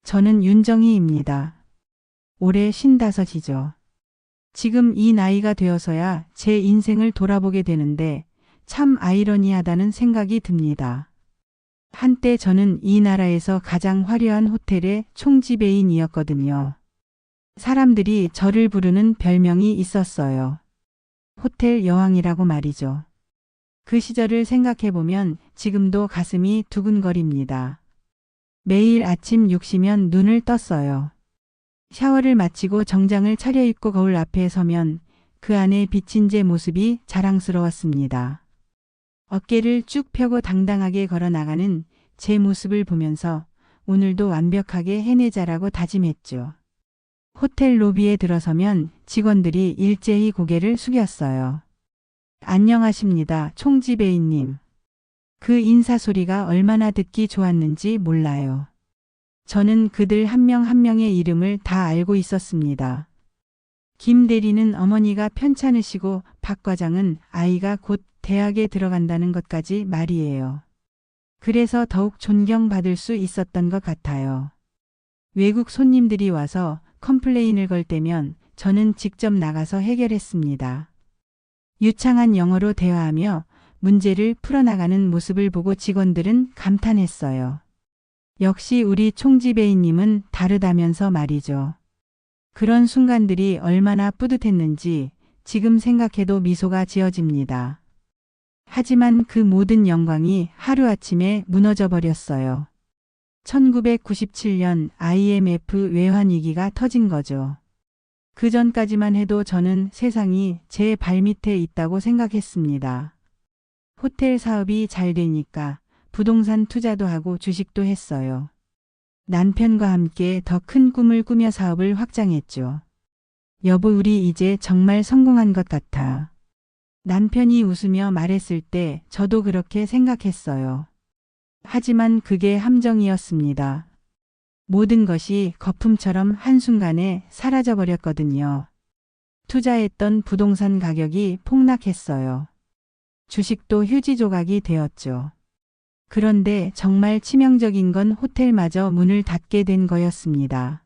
저는 윤정희입니다. 올해 55이죠. 지금 이 나이가 되어서야 제 인생을 돌아보게 되는데 참 아이러니하다는 생각이 듭니다. 한때 저는 이 나라에서 가장 화려한 호텔의 총지배인이었거든요. 사람들이 저를 부르는 별명이 있었어요. 호텔 여왕이라고 말이죠. 그 시절을 생각해보면 지금도 가슴이 두근거립니다. 매일 아침 6시면 눈을 떴어요. 샤워를 마치고 정장을 차려입고 거울 앞에 서면 그 안에 비친 제 모습이 자랑스러웠습니다. 어깨를 쭉 펴고 당당하게 걸어 나가는 제 모습을 보면서 오늘도 완벽하게 해내자라고 다짐했죠. 호텔 로비에 들어서면 직원들이 일제히 고개를 숙였어요. 안녕하십니다, 총지배인님. 그 인사 소리가 얼마나 듣기 좋았는지 몰라요. 저는 그들 한 명 한 명의 이름을 다 알고 있었습니다. 김 대리는 어머니가 편찮으시고 박 과장은 아이가 곧 대학에 들어간다는 것까지 말이에요. 그래서 더욱 존경받을 수 있었던 것 같아요. 외국 손님들이 와서 컴플레인을 걸 때면 저는 직접 나가서 해결했습니다. 유창한 영어로 대화하며 문제를 풀어나가는 모습을 보고 직원들은 감탄했어요. 역시 우리 총지배인님은 다르다면서 말이죠. 그런 순간들이 얼마나 뿌듯했는지 지금 생각해도 미소가 지어집니다. 하지만 그 모든 영광이 하루아침에 무너져 버렸어요. 1997년 IMF 외환위기가 터진 거죠. 그 전까지만 해도 저는 세상이 제 발밑에 있다고 생각했습니다. 호텔 사업이 잘 되니까 부동산 투자도 하고 주식도 했어요. 남편과 함께 더 큰 꿈을 꾸며 사업을 확장했죠. 여보, 우리 이제 정말 성공한 것 같아. 남편이 웃으며 말했을 때 저도 그렇게 생각했어요. 하지만 그게 함정이었습니다. 모든 것이 거품처럼 한순간에 사라져버렸거든요. 투자했던 부동산 가격이 폭락했어요. 주식도 휴지 조각이 되었죠. 그런데 정말 치명적인 건 호텔마저 문을 닫게 된 거였습니다.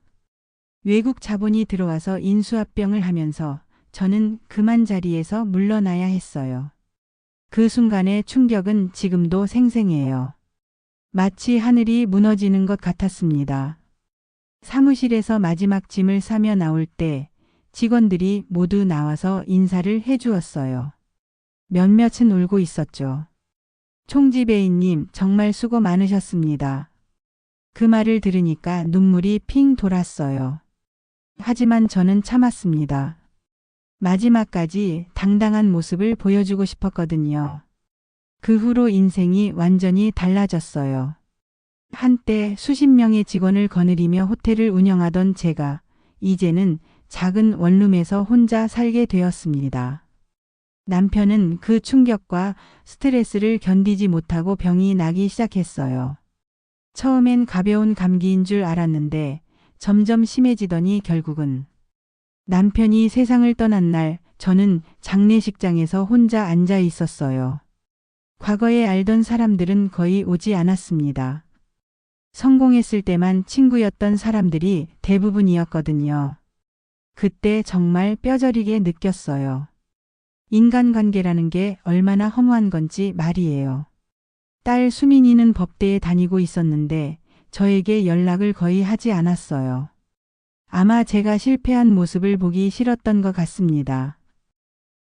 외국 자본이 들어와서 인수합병을 하면서 저는 그만 자리에서 물러나야 했어요. 그 순간의 충격은 지금도 생생해요. 마치 하늘이 무너지는 것 같았습니다. 사무실에서 마지막 짐을 싸며 나올 때 직원들이 모두 나와서 인사를 해주었어요. 몇몇은 울고 있었죠. 총지배인님, 정말 수고 많으셨습니다. 그 말을 들으니까 눈물이 핑 돌았어요. 하지만 저는 참았습니다. 마지막까지 당당한 모습을 보여주고 싶었거든요. 그 후로 인생이 완전히 달라졌어요. 한때 수십 명의 직원을 거느리며 호텔을 운영하던 제가 이제는 작은 원룸에서 혼자 살게 되었습니다. 남편은 그 충격과 스트레스를 견디지 못하고 병이 나기 시작했어요. 처음엔 가벼운 감기인 줄 알았는데 점점 심해지더니 결국은 남편이 세상을 떠난 날 저는 장례식장에서 혼자 앉아 있었어요. 과거에 알던 사람들은 거의 오지 않았습니다. 성공했을 때만 친구였던 사람들이 대부분이었거든요. 그때 정말 뼈저리게 느꼈어요. 인간관계라는 게 얼마나 허무한 건지 말이에요. 딸 수민이는 법대에 다니고 있었는데 저에게 연락을 거의 하지 않았어요. 아마 제가 실패한 모습을 보기 싫었던 것 같습니다.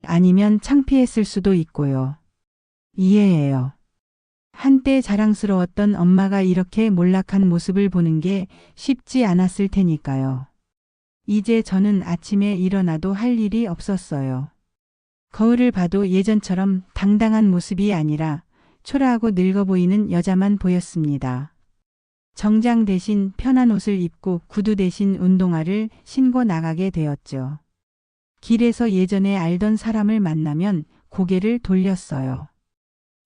아니면 창피했을 수도 있고요. 이해해요. 한때 자랑스러웠던 엄마가 이렇게 몰락한 모습을 보는 게 쉽지 않았을 테니까요. 이제 저는 아침에 일어나도 할 일이 없었어요. 거울을 봐도 예전처럼 당당한 모습이 아니라 초라하고 늙어 보이는 여자만 보였습니다. 정장 대신 편한 옷을 입고 구두 대신 운동화를 신고 나가게 되었죠. 길에서 예전에 알던 사람을 만나면 고개를 돌렸어요.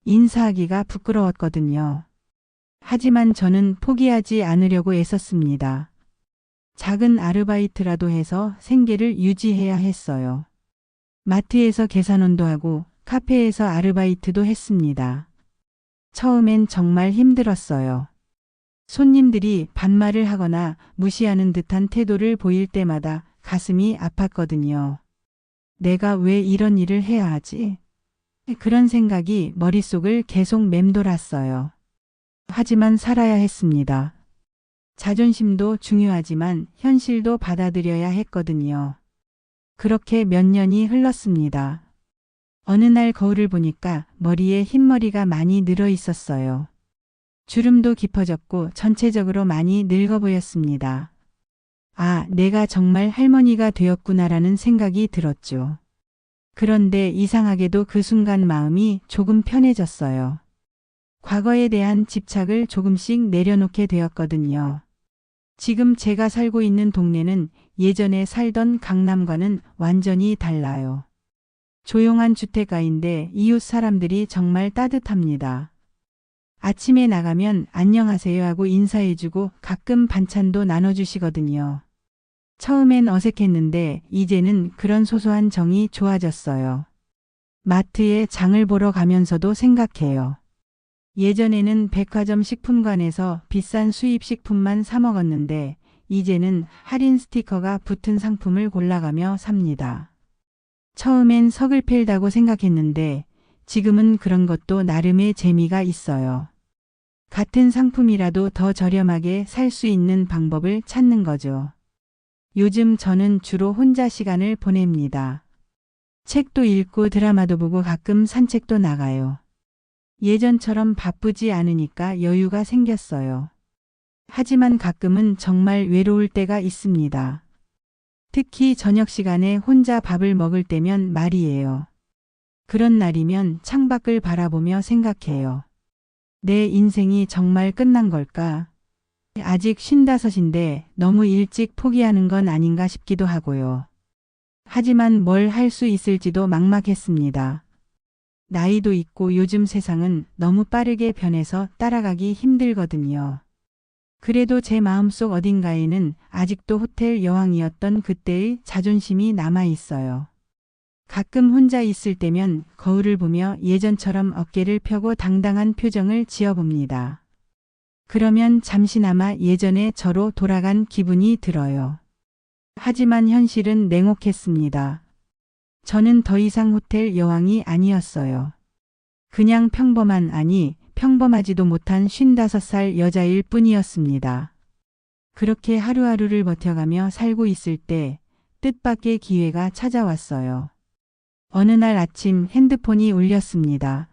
인사하기가 부끄러웠거든요. 하지만 저는 포기하지 않으려고 애썼습니다. 작은 아르바이트라도 해서 생계를 유지해야 했어요. 마트에서 계산원도 하고 카페에서 아르바이트도 했습니다. 처음엔 정말 힘들었어요. 손님들이 반말을 하거나 무시하는 듯한 태도를 보일 때마다 가슴이 아팠거든요. 내가 왜 이런 일을 해야 하지? 그런 생각이 머릿속을 계속 맴돌았어요. 하지만 살아야 했습니다. 자존심도 중요하지만 현실도 받아들여야 했거든요. 그렇게 몇 년이 흘렀습니다. 어느 날 거울을 보니까 머리에 흰머리가 많이 늘어 있었어요. 주름도 깊어졌고 전체적으로 많이 늙어 보였습니다. 아, 내가 정말 할머니가 되었구나라는 생각이 들었죠. 그런데 이상하게도 그 순간 마음이 조금 편해졌어요. 과거에 대한 집착을 조금씩 내려놓게 되었거든요. 지금 제가 살고 있는 동네는 예전에 살던 강남과는 완전히 달라요. 조용한 주택가인데 이웃 사람들이 정말 따뜻합니다. 아침에 나가면 안녕하세요 하고 인사해주고 가끔 반찬도 나눠주시거든요. 처음엔 어색했는데 이제는 그런 소소한 정이 좋아졌어요. 마트에 장을 보러 가면서도 생각해요. 예전에는 백화점 식품관에서 비싼 수입 식품만 사 먹었는데 이제는 할인 스티커가 붙은 상품을 골라가며 삽니다. 처음엔 서글펠다고 생각했는데 지금은 그런 것도 나름의 재미가 있어요. 같은 상품이라도 더 저렴하게 살 수 있는 방법을 찾는 거죠. 요즘 저는 주로 혼자 시간을 보냅니다. 책도 읽고 드라마도 보고 가끔 산책도 나가요. 예전처럼 바쁘지 않으니까 여유가 생겼어요. 하지만 가끔은 정말 외로울 때가 있습니다. 특히 저녁 시간에 혼자 밥을 먹을 때면 말이에요. 그런 날이면 창밖을 바라보며 생각해요. 내 인생이 정말 끝난 걸까? 아직 55인데 너무 일찍 포기하는 건 아닌가 싶기도 하고요. 하지만 뭘 할 수 있을지도 막막했습니다. 나이도 있고 요즘 세상은 너무 빠르게 변해서 따라가기 힘들거든요. 그래도 제 마음속 어딘가에는 아직도 호텔 여왕이었던 그때의 자존심이 남아 있어요. 가끔 혼자 있을 때면 거울을 보며 예전처럼 어깨를 펴고 당당한 표정을 지어봅니다. 그러면 잠시나마 예전의 저로 돌아간 기분이 들어요. 하지만 현실은 냉혹했습니다. 저는 더 이상 호텔 여왕이 아니었어요. 그냥 평범한 아니 평범하지도 못한 55살 여자일 뿐이었습니다. 그렇게 하루하루를 버텨가며 살고 있을 때 뜻밖의 기회가 찾아왔어요. 어느 날 아침 핸드폰이 울렸습니다.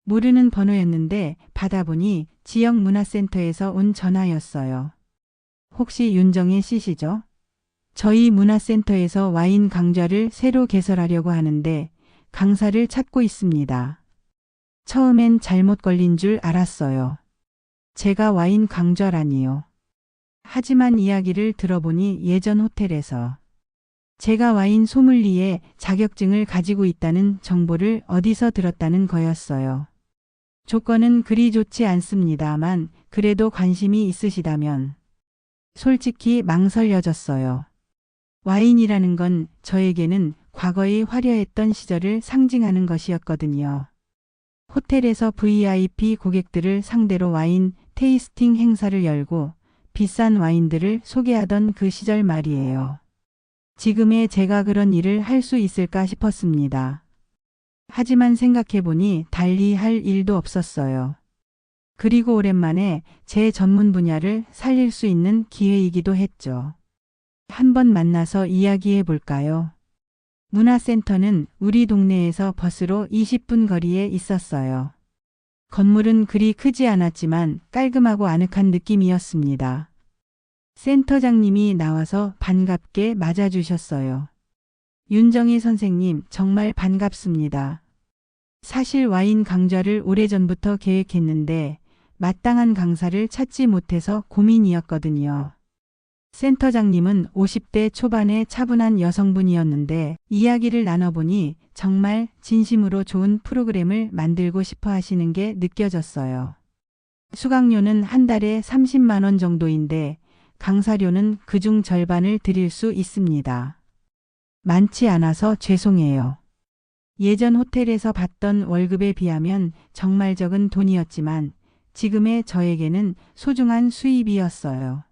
모르는 번호였는데 받아보니 지역문화센터에서 온 전화였어요. 혹시 윤정혜 씨시죠? 저희 문화센터에서 와인 강좌를 새로 개설하려고 하는데 강사를 찾고 있습니다. 처음엔 잘못 걸린 줄 알았어요. 제가 와인 강좌라니요. 하지만 이야기를 들어보니 예전 호텔에서 제가 와인 소믈리에 자격증을 가지고 있다는 정보를 어디서 들었다는 거였어요. 조건은 그리 좋지 않습니다만 그래도 관심이 있으시다면. 솔직히 망설여졌어요. 와인이라는 건 저에게는 과거의 화려했던 시절을 상징하는 것이었거든요. 호텔에서 VIP 고객들을 상대로 와인 테이스팅 행사를 열고 비싼 와인들을 소개하던 그 시절 말이에요. 지금의 제가 그런 일을 할 수 있을까 싶었습니다. 하지만 생각해보니 달리 할 일도 없었어요. 그리고 오랜만에 제 전문 분야를 살릴 수 있는 기회이기도 했죠. 한번 만나서 이야기해 볼까요? 문화센터는 우리 동네에서 버스로 20분 거리에 있었어요. 건물은 그리 크지 않았지만 깔끔하고 아늑한 느낌이었습니다. 센터장님이 나와서 반갑게 맞아주셨어요. 윤정희 선생님, 정말 반갑습니다. 사실 와인 강좌를 오래전부터 계획했는데 마땅한 강사를 찾지 못해서 고민이었거든요. 센터장님은 50대 초반의 차분한 여성분이었는데 이야기를 나눠보니 정말 진심으로 좋은 프로그램을 만들고 싶어 하시는 게 느껴졌어요. 수강료는 한 달에 30만 원 정도인데 강사료는 그중 절반을 드릴 수 있습니다. 많지 않아서 죄송해요. 예전 호텔에서 받던 월급에 비하면 정말 적은 돈이었지만 지금의 저에게는 소중한 수입이었어요.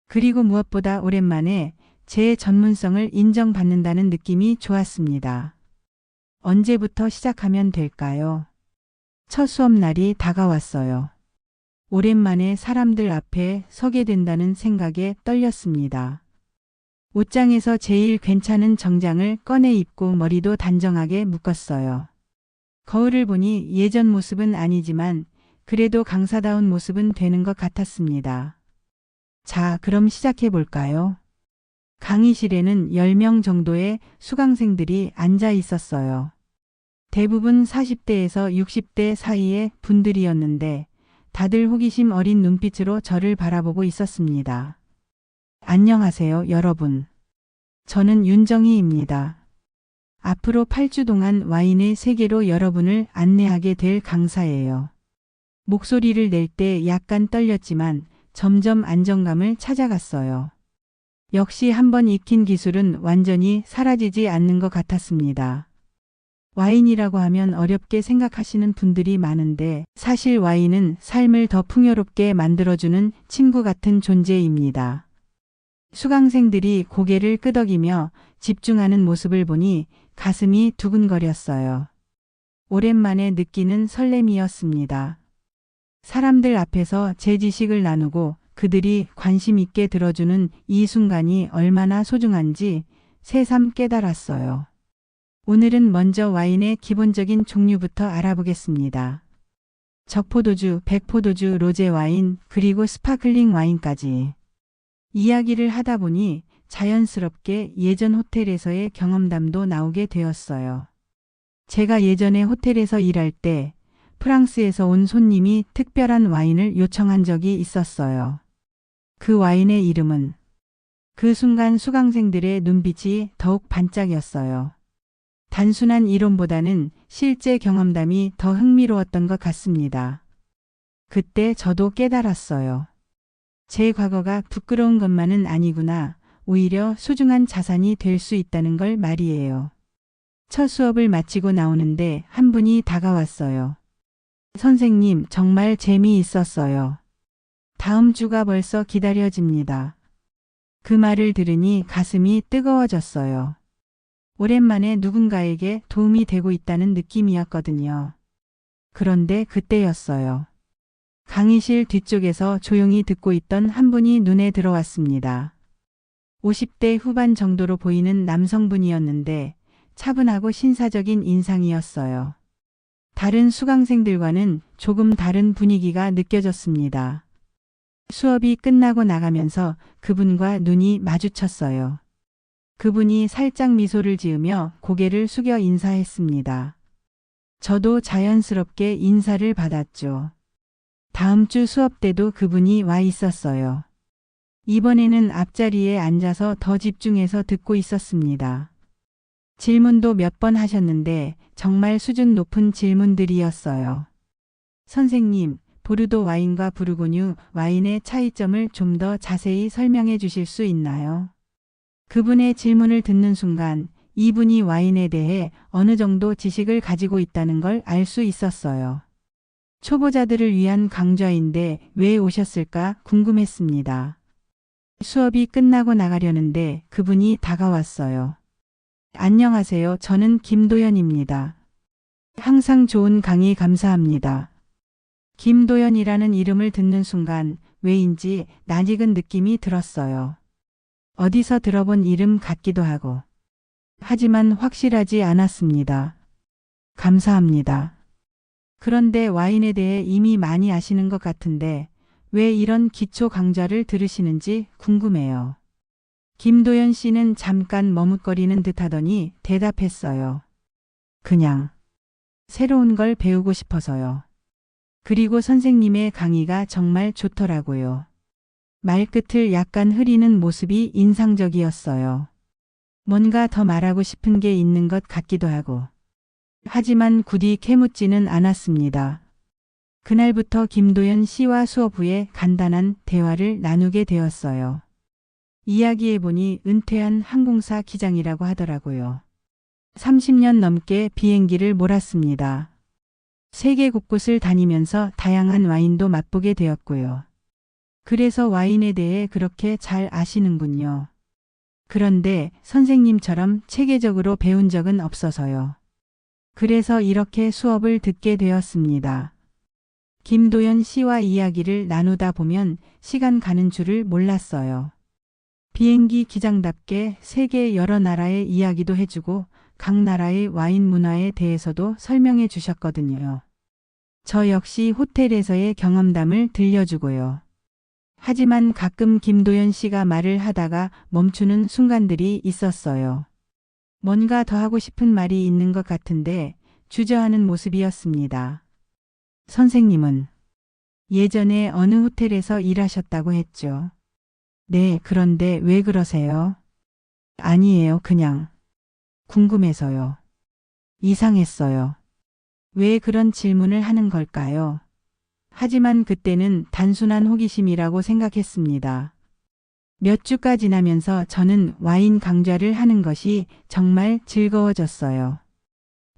그리고 무엇보다 오랜만에 제 전문성을 인정받는다는 느낌이 좋았습니다. 언제부터 시작하면 될까요? 첫 수업 날이 다가왔어요. 오랜만에 사람들 앞에 서게 된다는 생각에 떨렸습니다. 옷장에서 제일 괜찮은 정장을 꺼내 입고 머리도 단정하게 묶었어요. 거울을 보니 예전 모습은 아니지만 그래도 강사다운 모습은 되는 것 같았습니다. 자, 그럼 시작해 볼까요? 강의실에는 10명 정도의 수강생들이 앉아 있었어요. 대부분 40대에서 60대 사이의 분들이었는데 다들 호기심 어린 눈빛으로 저를 바라보고 있었습니다. 안녕하세요, 여러분. 저는 윤정희입니다. 앞으로 8주 동안 와인의 세계로 여러분을 안내하게 될 강사예요. 목소리를 낼 때 약간 떨렸지만 점점 안정감을 찾아갔어요. 역시 한번 익힌 기술은 완전히 사라지지 않는 것 같았습니다. 와인이라고 하면 어렵게 생각하시는 분들이 많은데 사실 와인은 삶을 더 풍요롭게 만들어주는 친구 같은 존재입니다. 수강생들이 고개를 끄덕이며 집중하는 모습을 보니 가슴이 두근거렸어요. 오랜만에 느끼는 설렘이었습니다. 사람들 앞에서 제 지식을 나누고 그들이 관심 있게 들어주는 이 순간이 얼마나 소중한지 새삼 깨달았어요. 오늘은 먼저 와인의 기본적인 종류부터 알아보겠습니다. 적포도주, 백포도주, 로제 와인, 그리고 스파클링 와인까지. 이야기를 하다 보니 자연스럽게 예전 호텔에서의 경험담도 나오게 되었어요. 제가 예전에 호텔에서 일할 때 프랑스에서 온 손님이 특별한 와인을 요청한 적이 있었어요. 그 와인의 이름은 그 순간 수강생들의 눈빛이 더욱 반짝였어요. 단순한 이론보다는 실제 경험담이 더 흥미로웠던 것 같습니다. 그때 저도 깨달았어요. 제 과거가 부끄러운 것만은 아니구나. 오히려 소중한 자산이 될 수 있다는 걸 말이에요. 첫 수업을 마치고 나오는데 한 분이 다가왔어요. 선생님, 정말 재미있었어요. 다음 주가 벌써 기다려집니다. 그 말을 들으니 가슴이 뜨거워졌어요. 오랜만에 누군가에게 도움이 되고 있다는 느낌이었거든요. 그런데 그때였어요. 강의실 뒤쪽에서 조용히 듣고 있던 한 분이 눈에 들어왔습니다. 50대 후반 정도로 보이는 남성분이었는데 차분하고 신사적인 인상이었어요. 다른 수강생들과는 조금 다른 분위기가 느껴졌습니다. 수업이 끝나고 나가면서 그분과 눈이 마주쳤어요. 그분이 살짝 미소를 지으며 고개를 숙여 인사했습니다. 저도 자연스럽게 인사를 받았죠. 다음 주 수업 때도 그분이 와 있었어요. 이번에는 앞자리에 앉아서 더 집중해서 듣고 있었습니다. 질문도 몇 번 하셨는데 정말 수준 높은 질문들이었어요. 선생님, 보르도 와인과 부르고뉴 와인의 차이점을 좀 더 자세히 설명해 주실 수 있나요? 그분의 질문을 듣는 순간 이분이 와인에 대해 어느 정도 지식을 가지고 있다는 걸 알 수 있었어요. 초보자들을 위한 강좌인데 왜 오셨을까 궁금했습니다. 수업이 끝나고 나가려는데 그분이 다가왔어요. 안녕하세요. 저는 김도연입니다. 항상 좋은 강의 감사합니다. 김도연이라는 이름을 듣는 순간 왜인지 낯익은 느낌이 들었어요. 어디서 들어본 이름 같기도 하고. 하지만 확실하지 않았습니다. 감사합니다. 그런데 와인에 대해 이미 많이 아시는 것 같은데 왜 이런 기초 강좌를 들으시는지 궁금해요. 김도연 씨는 잠깐 머뭇거리는 듯 하더니 대답했어요. 그냥 새로운 걸 배우고 싶어서요. 그리고 선생님의 강의가 정말 좋더라고요. 말끝을 약간 흐리는 모습이 인상적이었어요. 뭔가 더 말하고 싶은 게 있는 것 같기도 하고. 하지만 굳이 캐묻지는 않았습니다. 그날부터 김도연 씨와 수업 후에 간단한 대화를 나누게 되었어요. 이야기해보니 은퇴한 항공사 기장이라고 하더라고요. 30년 넘게 비행기를 몰았습니다. 세계 곳곳을 다니면서 다양한 와인도 맛보게 되었고요. 그래서 와인에 대해 그렇게 잘 아시는군요. 그런데 선생님처럼 체계적으로 배운 적은 없어서요. 그래서 이렇게 수업을 듣게 되었습니다. 김도연 씨와 이야기를 나누다 보면 시간 가는 줄을 몰랐어요. 비행기 기장답게 세계 여러 나라의 이야기도 해주고 각 나라의 와인 문화에 대해서도 설명해 주셨거든요. 저 역시 호텔에서의 경험담을 들려주고요. 하지만 가끔 김도연 씨가 말을 하다가 멈추는 순간들이 있었어요. 뭔가 더 하고 싶은 말이 있는 것 같은데 주저하는 모습이었습니다. 선생님은 예전에 어느 호텔에서 일하셨다고 했죠. 네, 그런데 왜 그러세요? 아니에요, 그냥 궁금해서요. 이상했어요. 왜 그런 질문을 하는 걸까요? 하지만 그때는 단순한 호기심이라고 생각했습니다. 몇 주가 지나면서 저는 와인 강좌를 하는 것이 정말 즐거워졌어요.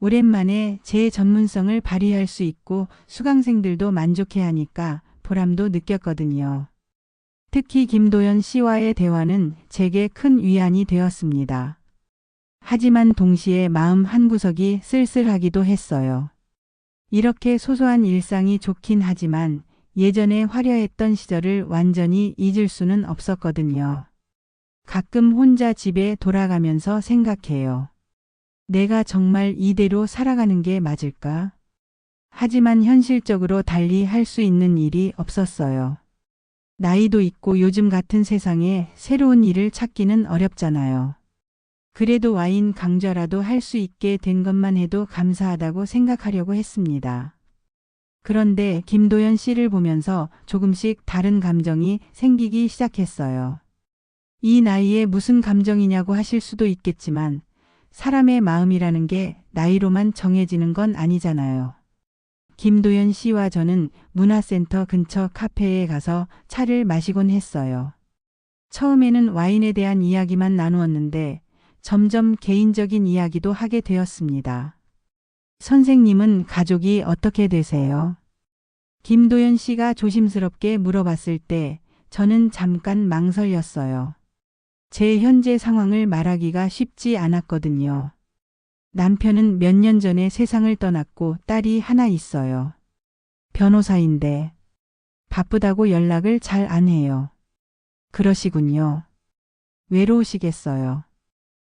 오랜만에 제 전문성을 발휘할 수 있고 수강생들도 만족해하니까 보람도 느꼈거든요. 특히 김도연 씨와의 대화는 제게 큰 위안이 되었습니다. 하지만 동시에 마음 한구석이 쓸쓸하기도 했어요. 이렇게 소소한 일상이 좋긴 하지만 예전에 화려했던 시절을 완전히 잊을 수는 없었거든요. 가끔 혼자 집에 돌아가면서 생각해요. 내가 정말 이대로 살아가는 게 맞을까? 하지만 현실적으로 달리 할 수 있는 일이 없었어요. 나이도 있고 요즘 같은 세상에 새로운 일을 찾기는 어렵잖아요. 그래도 와인 강좌라도 할 수 있게 된 것만 해도 감사하다고 생각하려고 했습니다. 그런데 김도연 씨를 보면서 조금씩 다른 감정이 생기기 시작했어요. 이 나이에 무슨 감정이냐고 하실 수도 있겠지만 사람의 마음이라는 게 나이로만 정해지는 건 아니잖아요. 김도연 씨와 저는 문화센터 근처 카페에 가서 차를 마시곤 했어요. 처음에는 와인에 대한 이야기만 나누었는데 점점 개인적인 이야기도 하게 되었습니다. 선생님은 가족이 어떻게 되세요? 김도연 씨가 조심스럽게 물어봤을 때 저는 잠깐 망설였어요. 제 현재 상황을 말하기가 쉽지 않았거든요. 남편은 몇 년 전에 세상을 떠났고 딸이 하나 있어요. 변호사인데 바쁘다고 연락을 잘 안 해요. 그러시군요. 외로우시겠어요.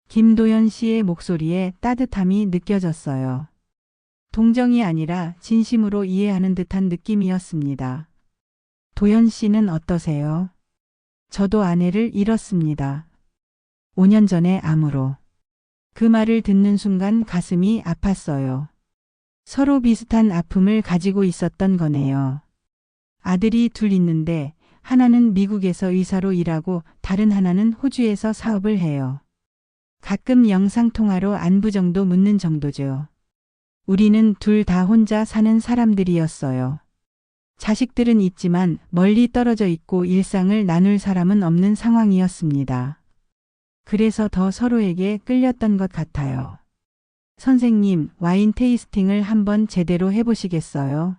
김도연 씨의 목소리에 따뜻함이 느껴졌어요. 동정이 아니라 진심으로 이해하는 듯한 느낌이었습니다. 도연 씨는 어떠세요? 저도 아내를 잃었습니다. 5년 전에 암으로. 그 말을 듣는 순간 가슴이 아팠어요. 서로 비슷한 아픔을 가지고 있었던 거네요. 아들이 둘 있는데 하나는 미국에서 의사로 일하고 다른 하나는 호주에서 사업을 해요. 가끔 영상통화로 안부 정도 묻는 정도죠. 우리는 둘 다 혼자 사는 사람들이었어요. 자식들은 있지만 멀리 떨어져 있고 일상을 나눌 사람은 없는 상황이었습니다. 그래서 더 서로에게 끌렸던 것 같아요. 선생님, 와인 테이스팅을 한번 제대로 해보시겠어요?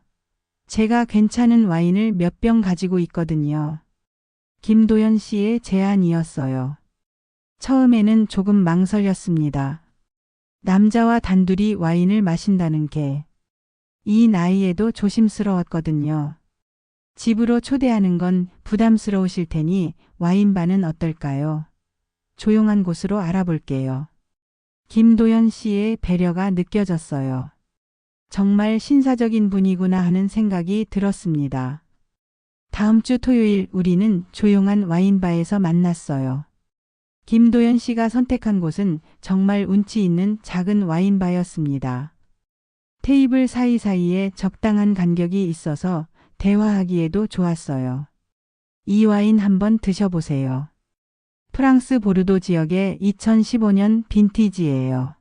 제가 괜찮은 와인을 몇 병 가지고 있거든요. 김도연 씨의 제안이었어요. 처음에는 조금 망설였습니다. 남자와 단둘이 와인을 마신다는 게 이 나이에도 조심스러웠거든요. 집으로 초대하는 건 부담스러우실 테니 와인바는 어떨까요? 조용한 곳으로 알아볼게요. 김도연 씨의 배려가 느껴졌어요. 정말 신사적인 분이구나 하는 생각이 들었습니다. 다음 주 토요일 우리는 조용한 와인바에서 만났어요. 김도연 씨가 선택한 곳은 정말 운치 있는 작은 와인바였습니다. 테이블 사이사이에 적당한 간격이 있어서 대화하기에도 좋았어요. 이 와인 한번 드셔보세요. 프랑스 보르도 지역의 2015년 빈티지예요.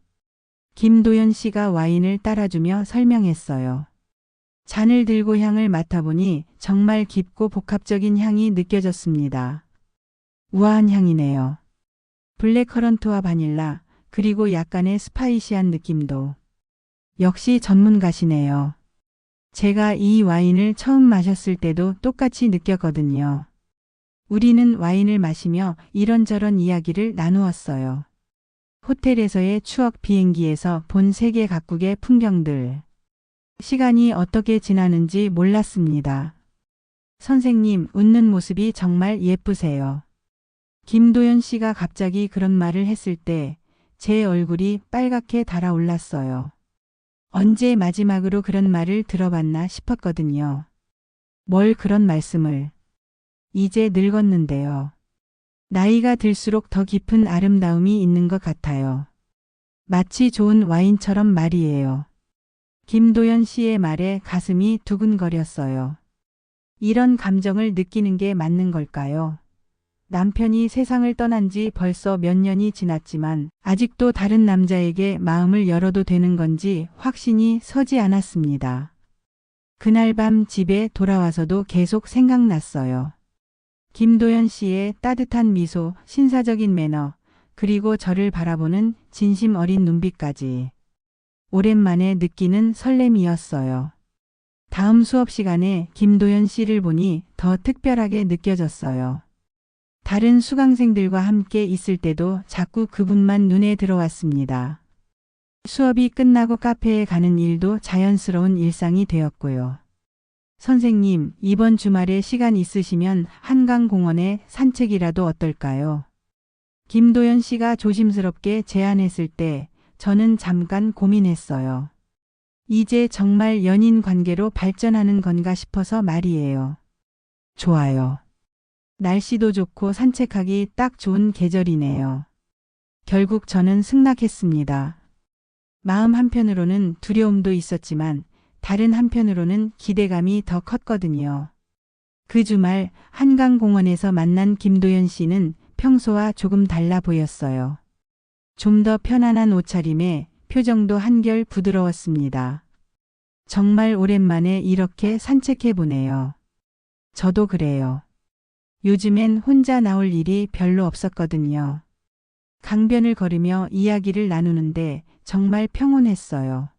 김도연 씨가 와인을 따라주며 설명했어요. 잔을 들고 향을 맡아보니 정말 깊고 복합적인 향이 느껴졌습니다. 우아한 향이네요. 블랙커런트와 바닐라, 그리고 약간의 스파이시한 느낌도. 역시 전문가시네요. 제가 이 와인을 처음 마셨을 때도 똑같이 느꼈거든요. 우리는 와인을 마시며 이런저런 이야기를 나누었어요. 호텔에서의 추억, 비행기에서 본 세계 각국의 풍경들. 시간이 어떻게 지나는지 몰랐습니다. 선생님, 웃는 모습이 정말 예쁘세요. 김도연 씨가 갑자기 그런 말을 했을 때 제 얼굴이 빨갛게 달아올랐어요. 언제 마지막으로 그런 말을 들어봤나 싶었거든요. 뭘 그런 말씀을. 이제 늙었는데요. 나이가 들수록 더 깊은 아름다움이 있는 것 같아요. 마치 좋은 와인처럼 말이에요. 김도연 씨의 말에 가슴이 두근거렸어요. 이런 감정을 느끼는 게 맞는 걸까요? 남편이 세상을 떠난 지 벌써 몇 년이 지났지만 아직도 다른 남자에게 마음을 열어도 되는 건지 확신이 서지 않았습니다. 그날 밤 집에 돌아와서도 계속 생각났어요. 김도연 씨의 따뜻한 미소, 신사적인 매너, 그리고 저를 바라보는 진심 어린 눈빛까지. 오랜만에 느끼는 설렘이었어요. 다음 수업 시간에 김도연 씨를 보니 더 특별하게 느껴졌어요. 다른 수강생들과 함께 있을 때도 자꾸 그분만 눈에 들어왔습니다. 수업이 끝나고 카페에 가는 일도 자연스러운 일상이 되었고요. 선생님, 이번 주말에 시간 있으시면 한강공원에 산책이라도 어떨까요? 김도연 씨가 조심스럽게 제안했을 때 저는 잠깐 고민했어요. 이제 정말 연인 관계로 발전하는 건가 싶어서 말이에요. 좋아요. 날씨도 좋고 산책하기 딱 좋은 계절이네요. 결국 저는 승낙했습니다. 마음 한편으로는 두려움도 있었지만 다른 한편으로는 기대감이 더 컸거든요. 그 주말 한강공원에서 만난 김도연 씨는 평소와 조금 달라 보였어요. 좀 더 편안한 옷차림에 표정도 한결 부드러웠습니다. 정말 오랜만에 이렇게 산책해 보네요. 저도 그래요. 요즘엔 혼자 나올 일이 별로 없었거든요. 강변을 걸으며 이야기를 나누는데 정말 평온했어요.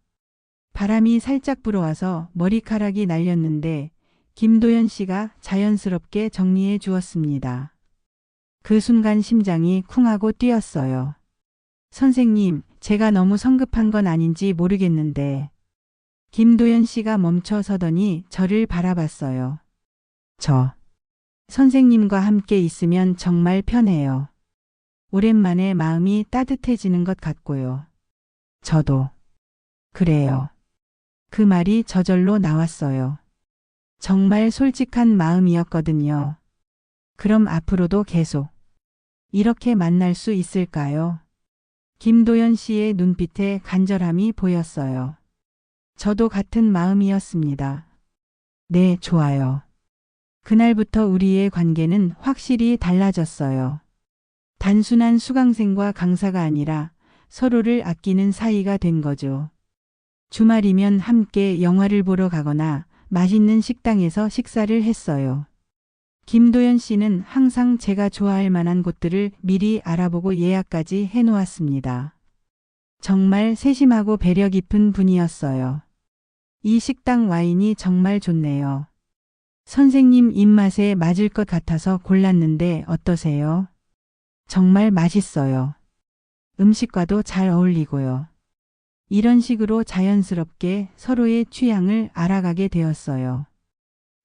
바람이 살짝 불어와서 머리카락이 날렸는데 김도연 씨가 자연스럽게 정리해 주었습니다. 그 순간 심장이 쿵하고 뛰었어요. 선생님, 제가 너무 성급한 건 아닌지 모르겠는데. 김도연 씨가 멈춰 서더니 저를 바라봤어요. 선생님과 함께 있으면 정말 편해요. 오랜만에 마음이 따뜻해지는 것 같고요. 저도. 그래요. 그 말이 저절로 나왔어요. 정말 솔직한 마음이었거든요. 그럼 앞으로도 계속 이렇게 만날 수 있을까요? 김도연 씨의 눈빛에 간절함이 보였어요. 저도 같은 마음이었습니다. 네, 좋아요. 그날부터 우리의 관계는 확실히 달라졌어요. 단순한 수강생과 강사가 아니라 서로를 아끼는 사이가 된 거죠. 주말이면 함께 영화를 보러 가거나 맛있는 식당에서 식사를 했어요. 김도연 씨는 항상 제가 좋아할 만한 곳들을 미리 알아보고 예약까지 해놓았습니다. 정말 세심하고 배려 깊은 분이었어요. 이 식당 와인이 정말 좋네요. 선생님 입맛에 맞을 것 같아서 골랐는데 어떠세요? 정말 맛있어요. 음식과도 잘 어울리고요. 이런 식으로 자연스럽게 서로의 취향을 알아가게 되었어요.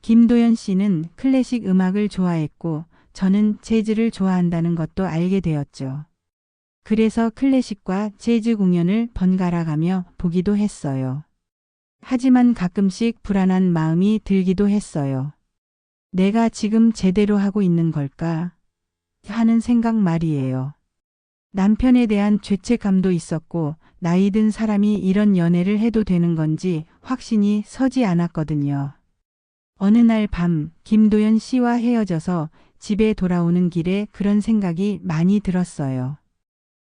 김도연 씨는 클래식 음악을 좋아했고 저는 재즈를 좋아한다는 것도 알게 되었죠. 그래서 클래식과 재즈 공연을 번갈아 가며 보기도 했어요. 하지만 가끔씩 불안한 마음이 들기도 했어요. 내가 지금 제대로 하고 있는 걸까? 하는 생각 말이에요. 남편에 대한 죄책감도 있었고 나이 든 사람이 이런 연애를 해도 되는 건지 확신이 서지 않았거든요. 어느 날 밤 김도연 씨와 헤어져서 집에 돌아오는 길에 그런 생각이 많이 들었어요.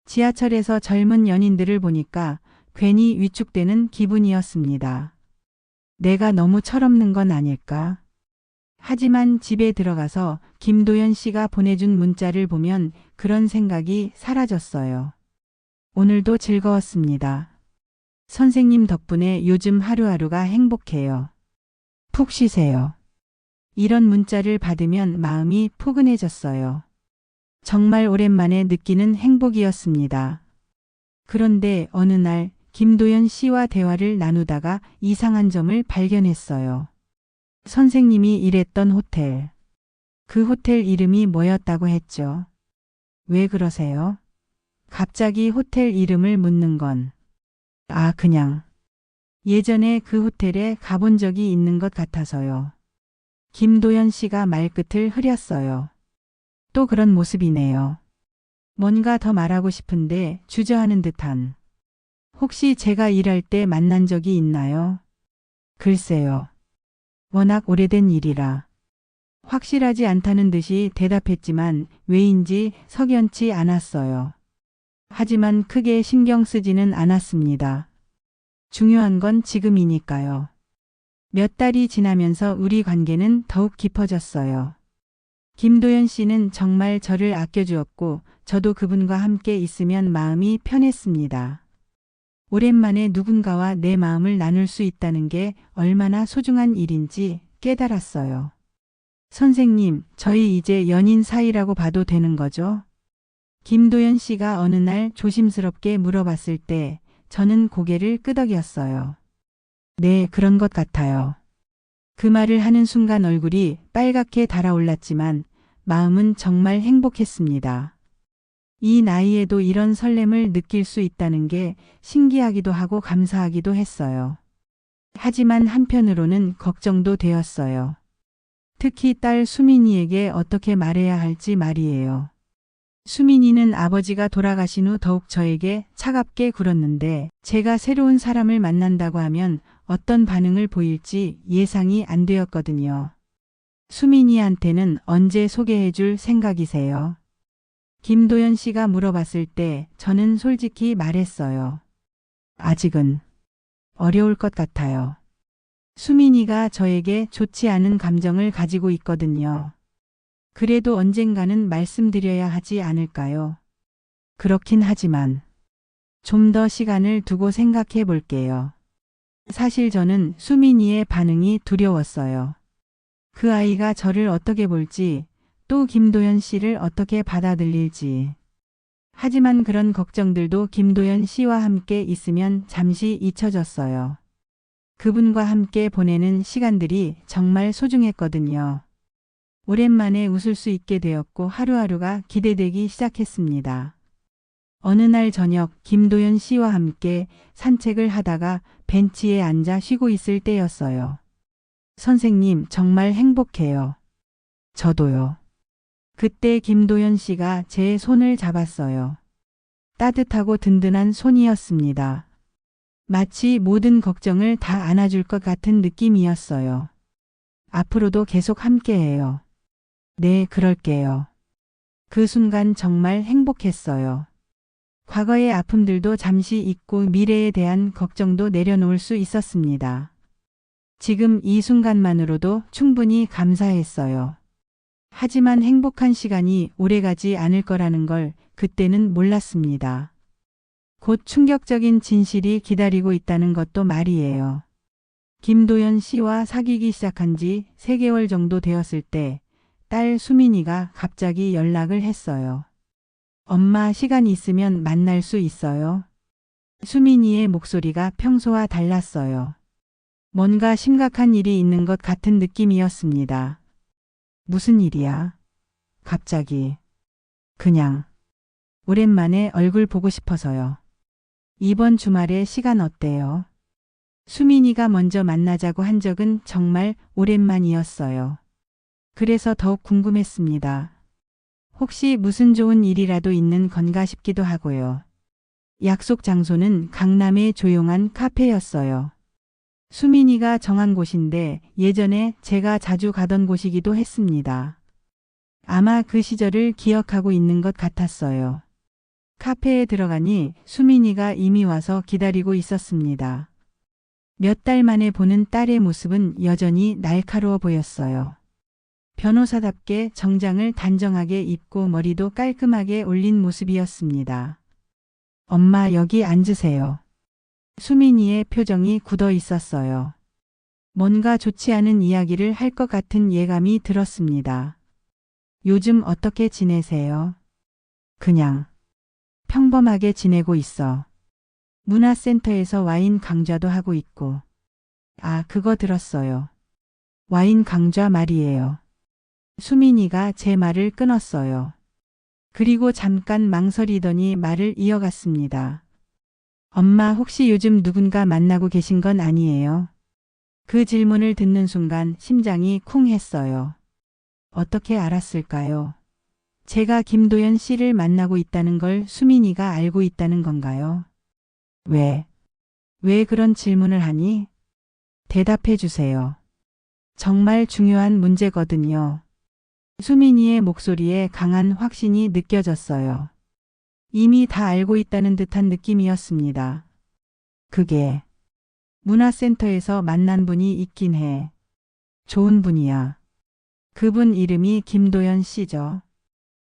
지하철에서 젊은 연인들을 보니까 괜히 위축되는 기분이었습니다. 내가 너무 철없는 건 아닐까? 하지만 집에 들어가서 김도연 씨가 보내준 문자를 보면 그런 생각이 사라졌어요. 오늘도 즐거웠습니다. 선생님 덕분에 요즘 하루하루가 행복해요. 푹 쉬세요. 이런 문자를 받으면 마음이 포근해졌어요. 정말 오랜만에 느끼는 행복이었습니다. 그런데 어느 날 김도연 씨와 대화를 나누다가 이상한 점을 발견했어요. 선생님이 일했던 호텔. 그 호텔 이름이 뭐였다고 했죠? 왜 그러세요? 갑자기 호텔 이름을 묻는 건. 그냥. 예전에 그 호텔에 가본 적이 있는 것 같아서요. 김도연 씨가 말끝을 흐렸어요. 또 그런 모습이네요. 뭔가 더 말하고 싶은데 주저하는 듯한. 혹시 제가 일할 때 만난 적이 있나요? 글쎄요. 워낙 오래된 일이라. 확실하지 않다는 듯이 대답했지만 왜인지 석연치 않았어요. 하지만 크게 신경 쓰지는 않았습니다. 중요한 건 지금이니까요. 몇 달이 지나면서 우리 관계는 더욱 깊어졌어요. 김도연 씨는 정말 저를 아껴주었고 저도 그분과 함께 있으면 마음이 편했습니다. 오랜만에 누군가와 내 마음을 나눌 수 있다는 게 얼마나 소중한 일인지 깨달았어요. 선생님, 저희 이제 연인 사이라고 봐도 되는 거죠? 김도연 씨가 어느 날 조심스럽게 물어봤을 때 저는 고개를 끄덕였어요. 네, 그런 것 같아요. 그 말을 하는 순간 얼굴이 빨갛게 달아올랐지만 마음은 정말 행복했습니다. 이 나이에도 이런 설렘을 느낄 수 있다는 게 신기하기도 하고 감사하기도 했어요. 하지만 한편으로는 걱정도 되었어요. 특히 딸 수민이에게 어떻게 말해야 할지 말이에요. 수민이는 아버지가 돌아가신 후 더욱 저에게 차갑게 굴었는데 제가 새로운 사람을 만난다고 하면 어떤 반응을 보일지 예상이 안 되었거든요. 수민이한테는 언제 소개해 줄 생각이세요? 김도연 씨가 물어봤을 때 저는 솔직히 말했어요. 아직은 어려울 것 같아요. 수민이가 저에게 좋지 않은 감정을 가지고 있거든요. 그래도 언젠가는 말씀드려야 하지 않을까요? 그렇긴 하지만 좀 더 시간을 두고 생각해 볼게요. 사실 저는 수민이의 반응이 두려웠어요. 그 아이가 저를 어떻게 볼지, 또 김도연 씨를 어떻게 받아들일지. 하지만 그런 걱정들도 김도연 씨와 함께 있으면 잠시 잊혀졌어요. 그분과 함께 보내는 시간들이 정말 소중했거든요. 오랜만에 웃을 수 있게 되었고 하루하루가 기대되기 시작했습니다. 어느 날 저녁 김도연 씨와 함께 산책을 하다가 벤치에 앉아 쉬고 있을 때였어요. 선생님, 정말 행복해요. 저도요. 그때 김도연 씨가 제 손을 잡았어요. 따뜻하고 든든한 손이었습니다. 마치 모든 걱정을 다 안아줄 것 같은 느낌이었어요. 앞으로도 계속 함께해요. 네, 그럴게요. 그 순간 정말 행복했어요. 과거의 아픔들도 잠시 잊고 미래에 대한 걱정도 내려놓을 수 있었습니다. 지금 이 순간만으로도 충분히 감사했어요. 하지만 행복한 시간이 오래가지 않을 거라는 걸 그때는 몰랐습니다. 곧 충격적인 진실이 기다리고 있다는 것도 말이에요. 김도연 씨와 사귀기 시작한 지 3개월 정도 되었을 때 딸 수민이가 갑자기 연락을 했어요. 엄마, 시간 있으면 만날 수 있어요? 수민이의 목소리가 평소와 달랐어요. 뭔가 심각한 일이 있는 것 같은 느낌이었습니다. 무슨 일이야? 갑자기. 그냥. 오랜만에 얼굴 보고 싶어서요. 이번 주말에 시간 어때요? 수민이가 먼저 만나자고 한 적은 정말 오랜만이었어요. 그래서 더욱 궁금했습니다. 혹시 무슨 좋은 일이라도 있는 건가 싶기도 하고요. 약속 장소는 강남의 조용한 카페였어요. 수민이가 정한 곳인데 예전에 제가 자주 가던 곳이기도 했습니다. 아마 그 시절을 기억하고 있는 것 같았어요. 카페에 들어가니 수민이가 이미 와서 기다리고 있었습니다. 몇 달 만에 보는 딸의 모습은 여전히 날카로워 보였어요. 변호사답게 정장을 단정하게 입고 머리도 깔끔하게 올린 모습이었습니다. 엄마, 여기 앉으세요. 수민이의 표정이 굳어 있었어요. 뭔가 좋지 않은 이야기를 할 것 같은 예감이 들었습니다. 요즘 어떻게 지내세요? 그냥 평범하게 지내고 있어. 문화센터에서 와인 강좌도 하고 있고. 아, 그거 들었어요. 와인 강좌 말이에요. 수민이가 제 말을 끊었어요. 그리고 잠깐 망설이더니 말을 이어갔습니다. 엄마, 혹시 요즘 누군가 만나고 계신 건 아니에요? 그 질문을 듣는 순간 심장이 쿵 했어요. 어떻게 알았을까요? 제가 김도연 씨를 만나고 있다는 걸 수민이가 알고 있다는 건가요? 왜 그런 질문을 하니? 대답해 주세요. 정말 중요한 문제거든요. 수민이의 목소리에 강한 확신이 느껴졌어요. 이미 다 알고 있다는 듯한 느낌이었습니다. 그게 문화센터에서 만난 분이 있긴 해. 좋은 분이야. 그분 이름이 김도연 씨죠.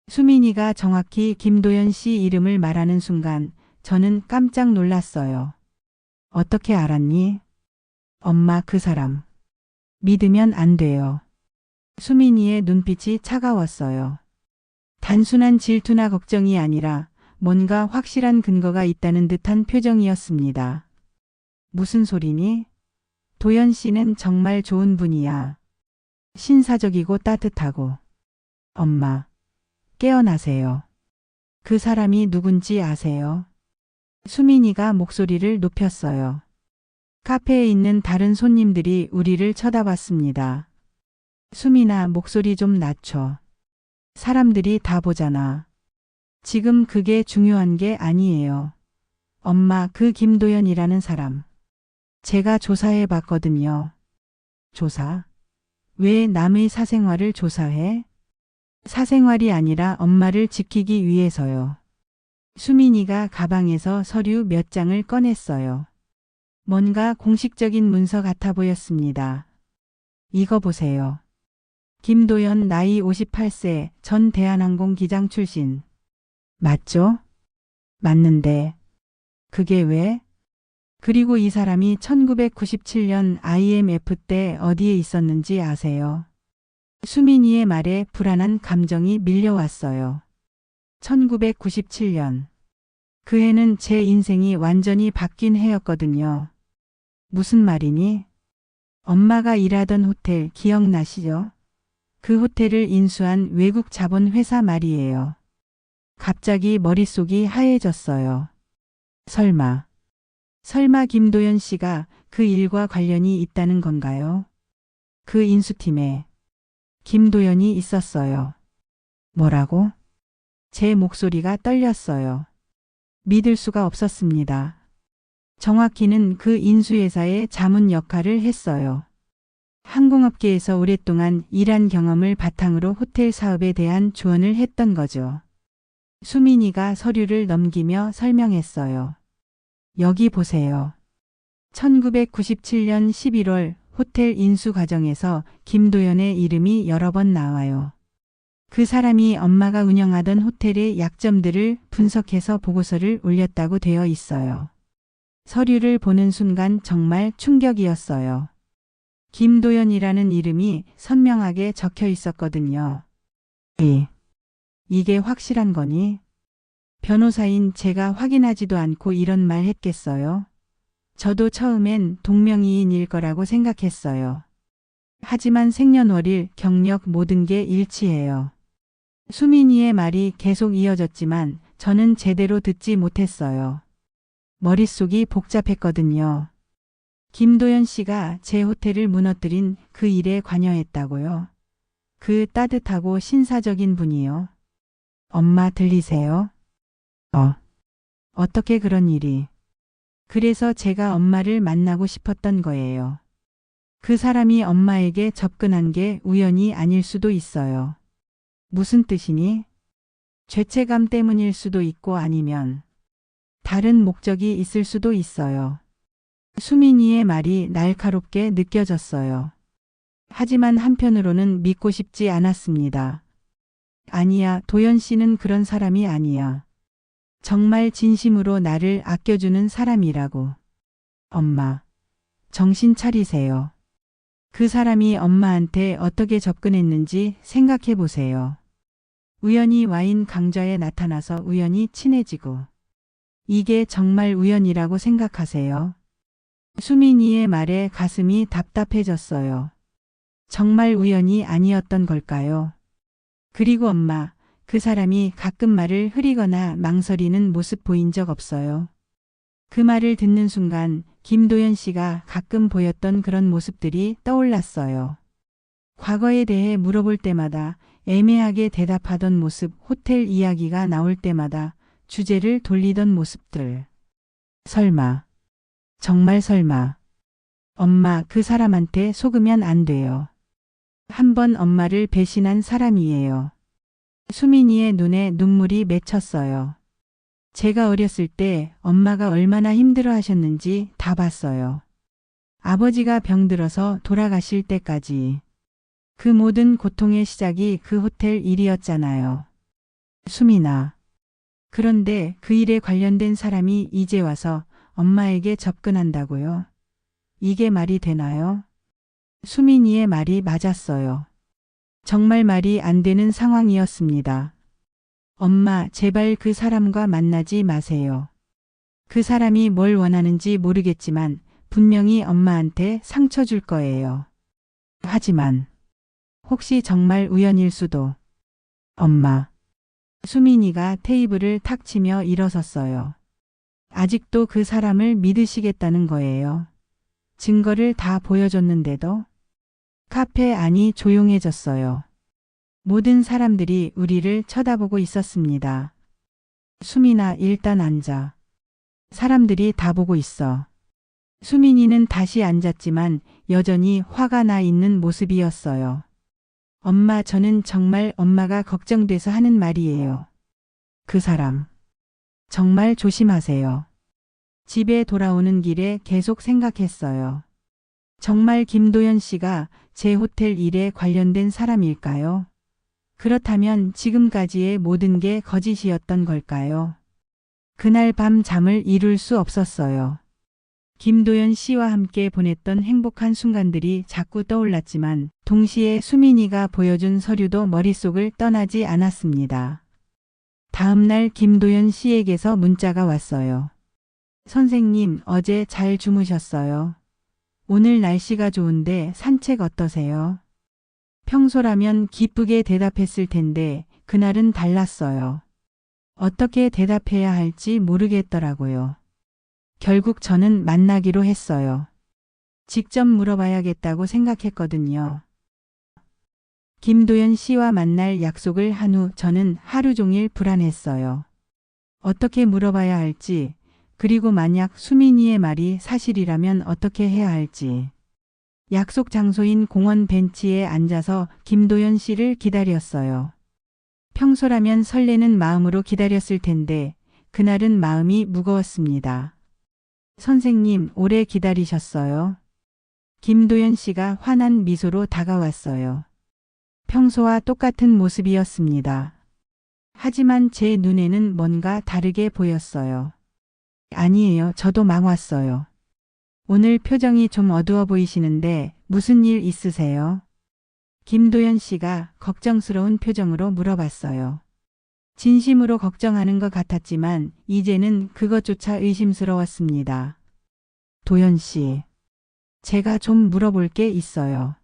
수민이가 정확히 김도연 씨 이름을 말하는 순간 저는 깜짝 놀랐어요. 어떻게 알았니? 엄마, 그 사람. 믿으면 안 돼요. 수민이의 눈빛이 차가웠어요. 단순한 질투나 걱정이 아니라 뭔가 확실한 근거가 있다는 듯한 표정이었습니다. 무슨 소리니? 도연 씨는 정말 좋은 분이야. 신사적이고 따뜻하고. 엄마, 깨어나세요. 그 사람이 누군지 아세요? 수민이가 목소리를 높였어요. 카페에 있는 다른 손님들이 우리를 쳐다봤습니다. 수민아, 목소리 좀 낮춰. 사람들이 다 보잖아. 지금 그게 중요한 게 아니에요. 엄마, 그 김도연이라는 사람. 제가 조사해 봤거든요. 조사? 왜 남의 사생활을 조사해? 사생활이 아니라 엄마를 지키기 위해서요. 수민이가 가방에서 서류 몇 장을 꺼냈어요. 뭔가 공식적인 문서 같아 보였습니다. 이거 보세요. 김도연, 나이 58세, 전 대한항공 기장 출신. 맞죠? 맞는데. 그게 왜? 그리고 이 사람이 1997년 IMF 때 어디에 있었는지 아세요? 수민이의 말에 불안한 감정이 밀려왔어요. 1997년. 그 해는 제 인생이 완전히 바뀐 해였거든요. 무슨 말이니? 엄마가 일하던 호텔 기억나시죠? 그 호텔을 인수한 외국 자본 회사 말이에요. 갑자기 머릿속이 하얘졌어요. 설마 김도연 씨가 그 일과 관련이 있다는 건가요? 그 인수팀에 김도연이 있었어요. 뭐라고? 제 목소리가 떨렸어요. 믿을 수가 없었습니다. 정확히는 그 인수회사의 자문 역할을 했어요. 항공업계에서 오랫동안 일한 경험을 바탕으로 호텔 사업에 대한 조언을 했던 거죠. 수민이가 서류를 넘기며 설명했어요. 여기 보세요. 1997년 11월 호텔 인수 과정에서 김도연의 이름이 여러 번 나와요. 그 사람이 엄마가 운영하던 호텔의 약점들을 분석해서 보고서를 올렸다고 되어 있어요. 서류를 보는 순간 정말 충격이었어요. 김도연이라는 이름이 선명하게 적혀 있었거든요. 이게 확실한 거니? 변호사인 제가 확인하지도 않고 이런 말 했겠어요? 저도 처음엔 동명이인일 거라고 생각했어요. 하지만 생년월일, 경력 모든 게 일치해요. 수민이의 말이 계속 이어졌지만 저는 제대로 듣지 못했어요. 머릿속이 복잡했거든요. 김도연 씨가 제 호텔을 무너뜨린 그 일에 관여했다고요? 그 따뜻하고 신사적인 분이요? 엄마 들리세요? 어떻게 그런 일이? 그래서 제가 엄마를 만나고 싶었던 거예요. 그 사람이 엄마에게 접근한 게 우연이 아닐 수도 있어요. 무슨 뜻이니? 죄책감 때문일 수도 있고 아니면 다른 목적이 있을 수도 있어요. 수민이의 말이 날카롭게 느껴졌어요. 하지만 한편으로는 믿고 싶지 않았습니다. 아니야, 도연 씨는 그런 사람이 아니야. 정말 진심으로 나를 아껴주는 사람이라고. 엄마, 정신 차리세요. 그 사람이 엄마한테 어떻게 접근했는지 생각해 보세요. 우연히 와인 강좌에 나타나서 우연히 친해지고. 이게 정말 우연이라고 생각하세요? 수민이의 말에 가슴이 답답해졌어요. 정말 우연이 아니었던 걸까요? 그리고 엄마, 그 사람이 가끔 말을 흐리거나 망설이는 모습 보인 적 없어요. 그 말을 듣는 순간 김도연 씨가 가끔 보였던 그런 모습들이 떠올랐어요. 과거에 대해 물어볼 때마다 애매하게 대답하던 모습, 호텔 이야기가 나올 때마다 주제를 돌리던 모습들. 설마, 정말 설마. 엄마, 그 사람한테 속으면 안 돼요. 한 번 엄마를 배신한 사람이에요. 수민이의 눈에 눈물이 맺혔어요. 제가 어렸을 때 엄마가 얼마나 힘들어 하셨는지 다 봤어요. 아버지가 병들어서 돌아가실 때까지. 그 모든 고통의 시작이 그 호텔 일이었잖아요. 수민아. 그런데 그 일에 관련된 사람이 이제 와서 엄마에게 접근한다고요? 이게 말이 되나요? 수민이의 말이 맞았어요. 정말 말이 안 되는 상황이었습니다. 엄마, 제발 그 사람과 만나지 마세요. 그 사람이 뭘 원하는지 모르겠지만 분명히 엄마한테 상처 줄 거예요. 하지만 혹시 정말 우연일 수도. 엄마. 수민이가 테이블을 탁 치며 일어섰어요. 아직도 그 사람을 믿으시겠다는 거예요. 증거를 다 보여줬는데도. 카페 안이 조용해졌어요. 모든 사람들이 우리를 쳐다보고 있었습니다. 수민아, 일단 앉아. 사람들이 다 보고 있어. 수민이는 다시 앉았지만 여전히 화가 나 있는 모습이었어요. 엄마, 저는 정말 엄마가 걱정돼서 하는 말이에요. 그 사람. 정말 조심하세요. 집에 돌아오는 길에 계속 생각했어요. 정말 김도연 씨가 제 호텔 일에 관련된 사람일까요? 그렇다면 지금까지의 모든 게 거짓이었던 걸까요? 그날 밤 잠을 이룰 수 없었어요. 김도연 씨와 함께 보냈던 행복한 순간들이 자꾸 떠올랐지만 동시에 수민이가 보여준 서류도 머릿속을 떠나지 않았습니다. 다음 날 김도연 씨에게서 문자가 왔어요. 선생님, 어제 잘 주무셨어요? 오늘 날씨가 좋은데 산책 어떠세요? 평소라면 기쁘게 대답했을 텐데 그날은 달랐어요. 어떻게 대답해야 할지 모르겠더라고요. 결국 저는 만나기로 했어요. 직접 물어봐야겠다고 생각했거든요. 김도연 씨와 만날 약속을 한 후 저는 하루 종일 불안했어요. 어떻게 물어봐야 할지, 그리고 만약 수민이의 말이 사실이라면 어떻게 해야 할지. 약속 장소인 공원 벤치에 앉아서 김도연 씨를 기다렸어요. 평소라면 설레는 마음으로 기다렸을 텐데 그날은 마음이 무거웠습니다. 선생님, 오래 기다리셨어요? 김도연 씨가 환한 미소로 다가왔어요. 평소와 똑같은 모습이었습니다. 하지만 제 눈에는 뭔가 다르게 보였어요. 아니에요, 저도 막 왔어요. 오늘 표정이 좀 어두워 보이시는데 무슨 일 있으세요? 김도연 씨가 걱정스러운 표정으로 물어봤어요. 진심으로 걱정하는 것 같았지만 이제는 그것조차 의심스러웠습니다. 도연 씨, 제가 좀 물어볼 게 있어요.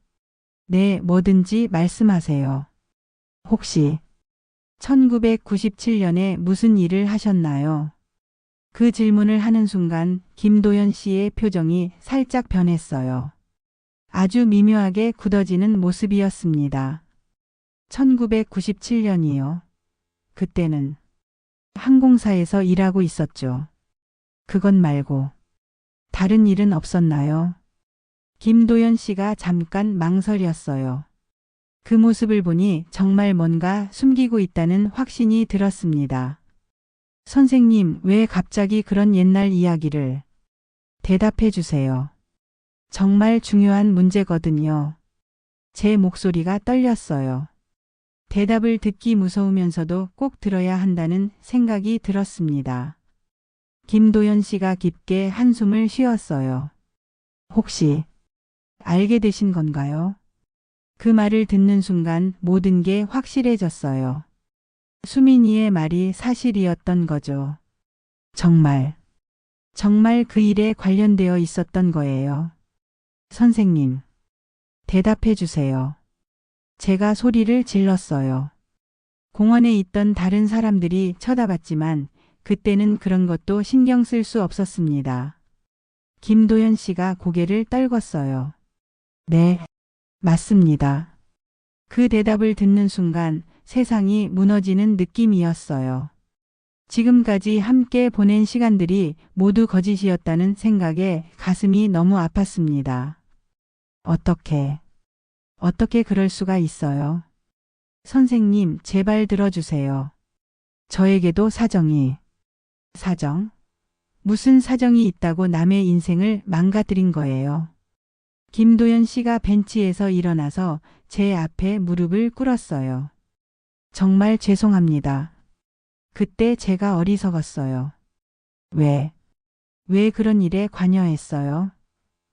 네, 뭐든지 말씀하세요. 혹시 1997년에 무슨 일을 하셨나요? 그 질문을 하는 순간 김도연 씨의 표정이 살짝 변했어요. 아주 미묘하게 굳어지는 모습이었습니다. 1997년이요. 그때는 항공사에서 일하고 있었죠. 그것 말고 다른 일은 없었나요? 김도연 씨가 잠깐 망설였어요. 그 모습을 보니 정말 뭔가 숨기고 있다는 확신이 들었습니다. 선생님, 왜 갑자기 그런 옛날 이야기를? 대답해 주세요. 정말 중요한 문제거든요. 제 목소리가 떨렸어요. 대답을 듣기 무서우면서도 꼭 들어야 한다는 생각이 들었습니다. 김도연 씨가 깊게 한숨을 쉬었어요. 혹시 알게 되신 건가요? 그 말을 듣는 순간 모든 게 확실해졌어요. 수민이의 말이 사실이었던 거죠. 정말 그 일에 관련되어 있었던 거예요. 선생님, 대답해 주세요. 제가 소리를 질렀어요. 공원에 있던 다른 사람들이 쳐다봤지만 그때는 그런 것도 신경 쓸 수 없었습니다. 김도연 씨가 고개를 떨궜어요. 네, 맞습니다. 그 대답을 듣는 순간 세상이 무너지는 느낌이었어요. 지금까지 함께 보낸 시간들이 모두 거짓이었다는 생각에 가슴이 너무 아팠습니다. 어떻게 그럴 수가 있어요? 선생님, 제발 들어주세요. 저에게도 사정? 무슨 사정이 있다고 남의 인생을 망가뜨린 거예요. 김도연 씨가 벤치에서 일어나서 제 앞에 무릎을 꿇었어요. 정말 죄송합니다. 그때 제가 어리석었어요. 왜 그런 일에 관여했어요?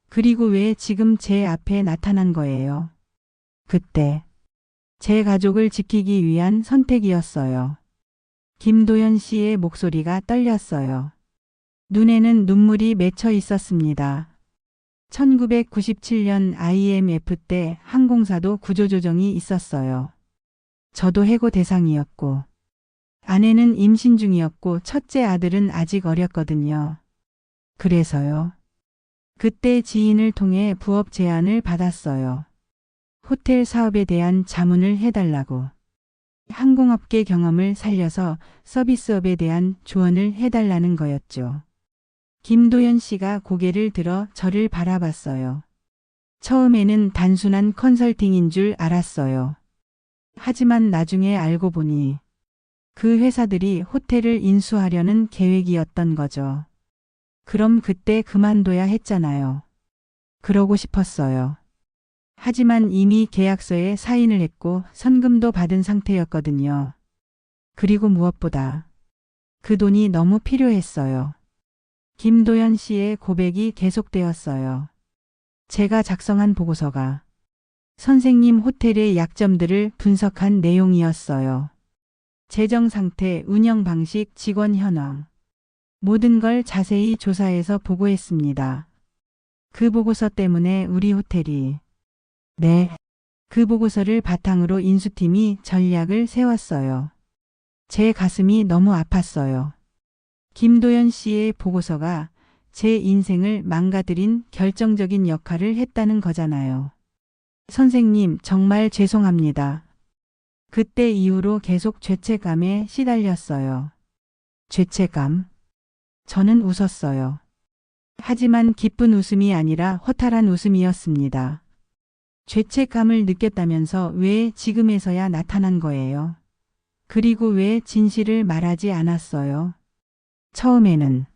그리고 왜 지금 제 앞에 나타난 거예요? 그때 제 가족을 지키기 위한 선택이었어요. 김도연 씨의 목소리가 떨렸어요. 눈에는 눈물이 맺혀 있었습니다. 1997년 IMF 때 항공사도 구조조정이 있었어요. 저도 해고 대상이었고, 아내는 임신 중이었고 첫째 아들은 아직 어렸거든요. 그래서요. 그때 지인을 통해 부업 제안을 받았어요. 호텔 사업에 대한 자문을 해달라고. 항공업계 경험을 살려서 서비스업에 대한 조언을 해달라는 거였죠. 김도연 씨가 고개를 들어 저를 바라봤어요. 처음에는 단순한 컨설팅인 줄 알았어요. 하지만 나중에 알고 보니 그 회사들이 호텔을 인수하려는 계획이었던 거죠. 그럼 그때 그만둬야 했잖아요. 그러고 싶었어요. 하지만 이미 계약서에 사인을 했고 선금도 받은 상태였거든요. 그리고 무엇보다 그 돈이 너무 필요했어요. 김도연 씨의 고백이 계속되었어요. 제가 작성한 보고서가 선생님 호텔의 약점들을 분석한 내용이었어요. 재정 상태, 운영 방식, 직원 현황. 모든 걸 자세히 조사해서 보고했습니다. 그 보고서 때문에 우리 호텔이 그 보고서를 바탕으로 인수팀이 전략을 세웠어요. 제 가슴이 너무 아팠어요. 김도연 씨의 보고서가 제 인생을 망가뜨린 결정적인 역할을 했다는 거잖아요. 선생님, 정말 죄송합니다. 그때 이후로 계속 죄책감에 시달렸어요. 죄책감? 저는 웃었어요. 하지만 기쁜 웃음이 아니라 허탈한 웃음이었습니다. 죄책감을 느꼈다면서 왜 지금에서야 나타난 거예요? 그리고 왜 진실을 말하지 않았어요? 처음에는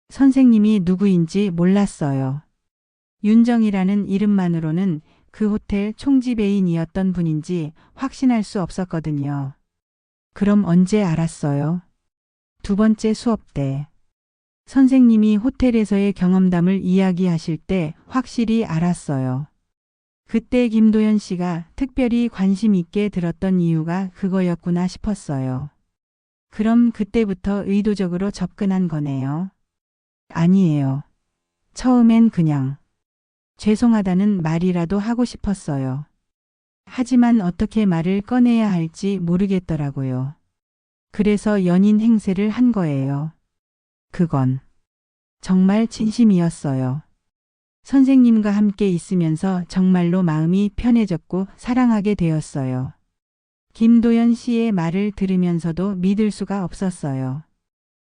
선생님이 누구인지 몰랐어요. 윤정이라는 이름만으로는 그 호텔 총지배인이었던 분인지 확신할 수 없었거든요. 그럼 언제 알았어요? 두 번째 수업 때. 선생님이 호텔에서의 경험담을 이야기하실 때 확실히 알았어요. 그때 김도연 씨가 특별히 관심 있게 들었던 이유가 그거였구나 싶었어요. 그럼 그때부터 의도적으로 접근한 거네요. 아니에요. 처음엔 그냥 죄송하다는 말이라도 하고 싶었어요. 하지만 어떻게 말을 꺼내야 할지 모르겠더라고요. 그래서 연인 행세를 한 거예요. 그건 정말 진심이었어요. 선생님과 함께 있으면서 정말로 마음이 편해졌고 사랑하게 되었어요. 김도연 씨의 말을 들으면서도 믿을 수가 없었어요.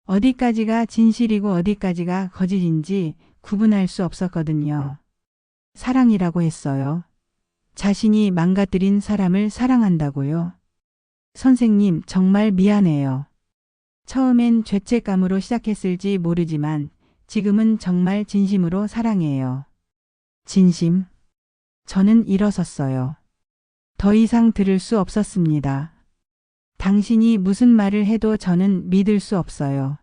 어디까지가 진실이고 어디까지가 거짓인지 구분할 수 없었거든요. 사랑이라고 했어요. 자신이 망가뜨린 사람을 사랑한다고요? 선생님, 정말 미안해요. 처음엔 죄책감으로 시작했을지 모르지만 지금은 정말 진심으로 사랑해요. 진심? 저는 일어섰어요. 더 이상 들을 수 없었습니다. 당신이 무슨 말을 해도 저는 믿을 수 없어요.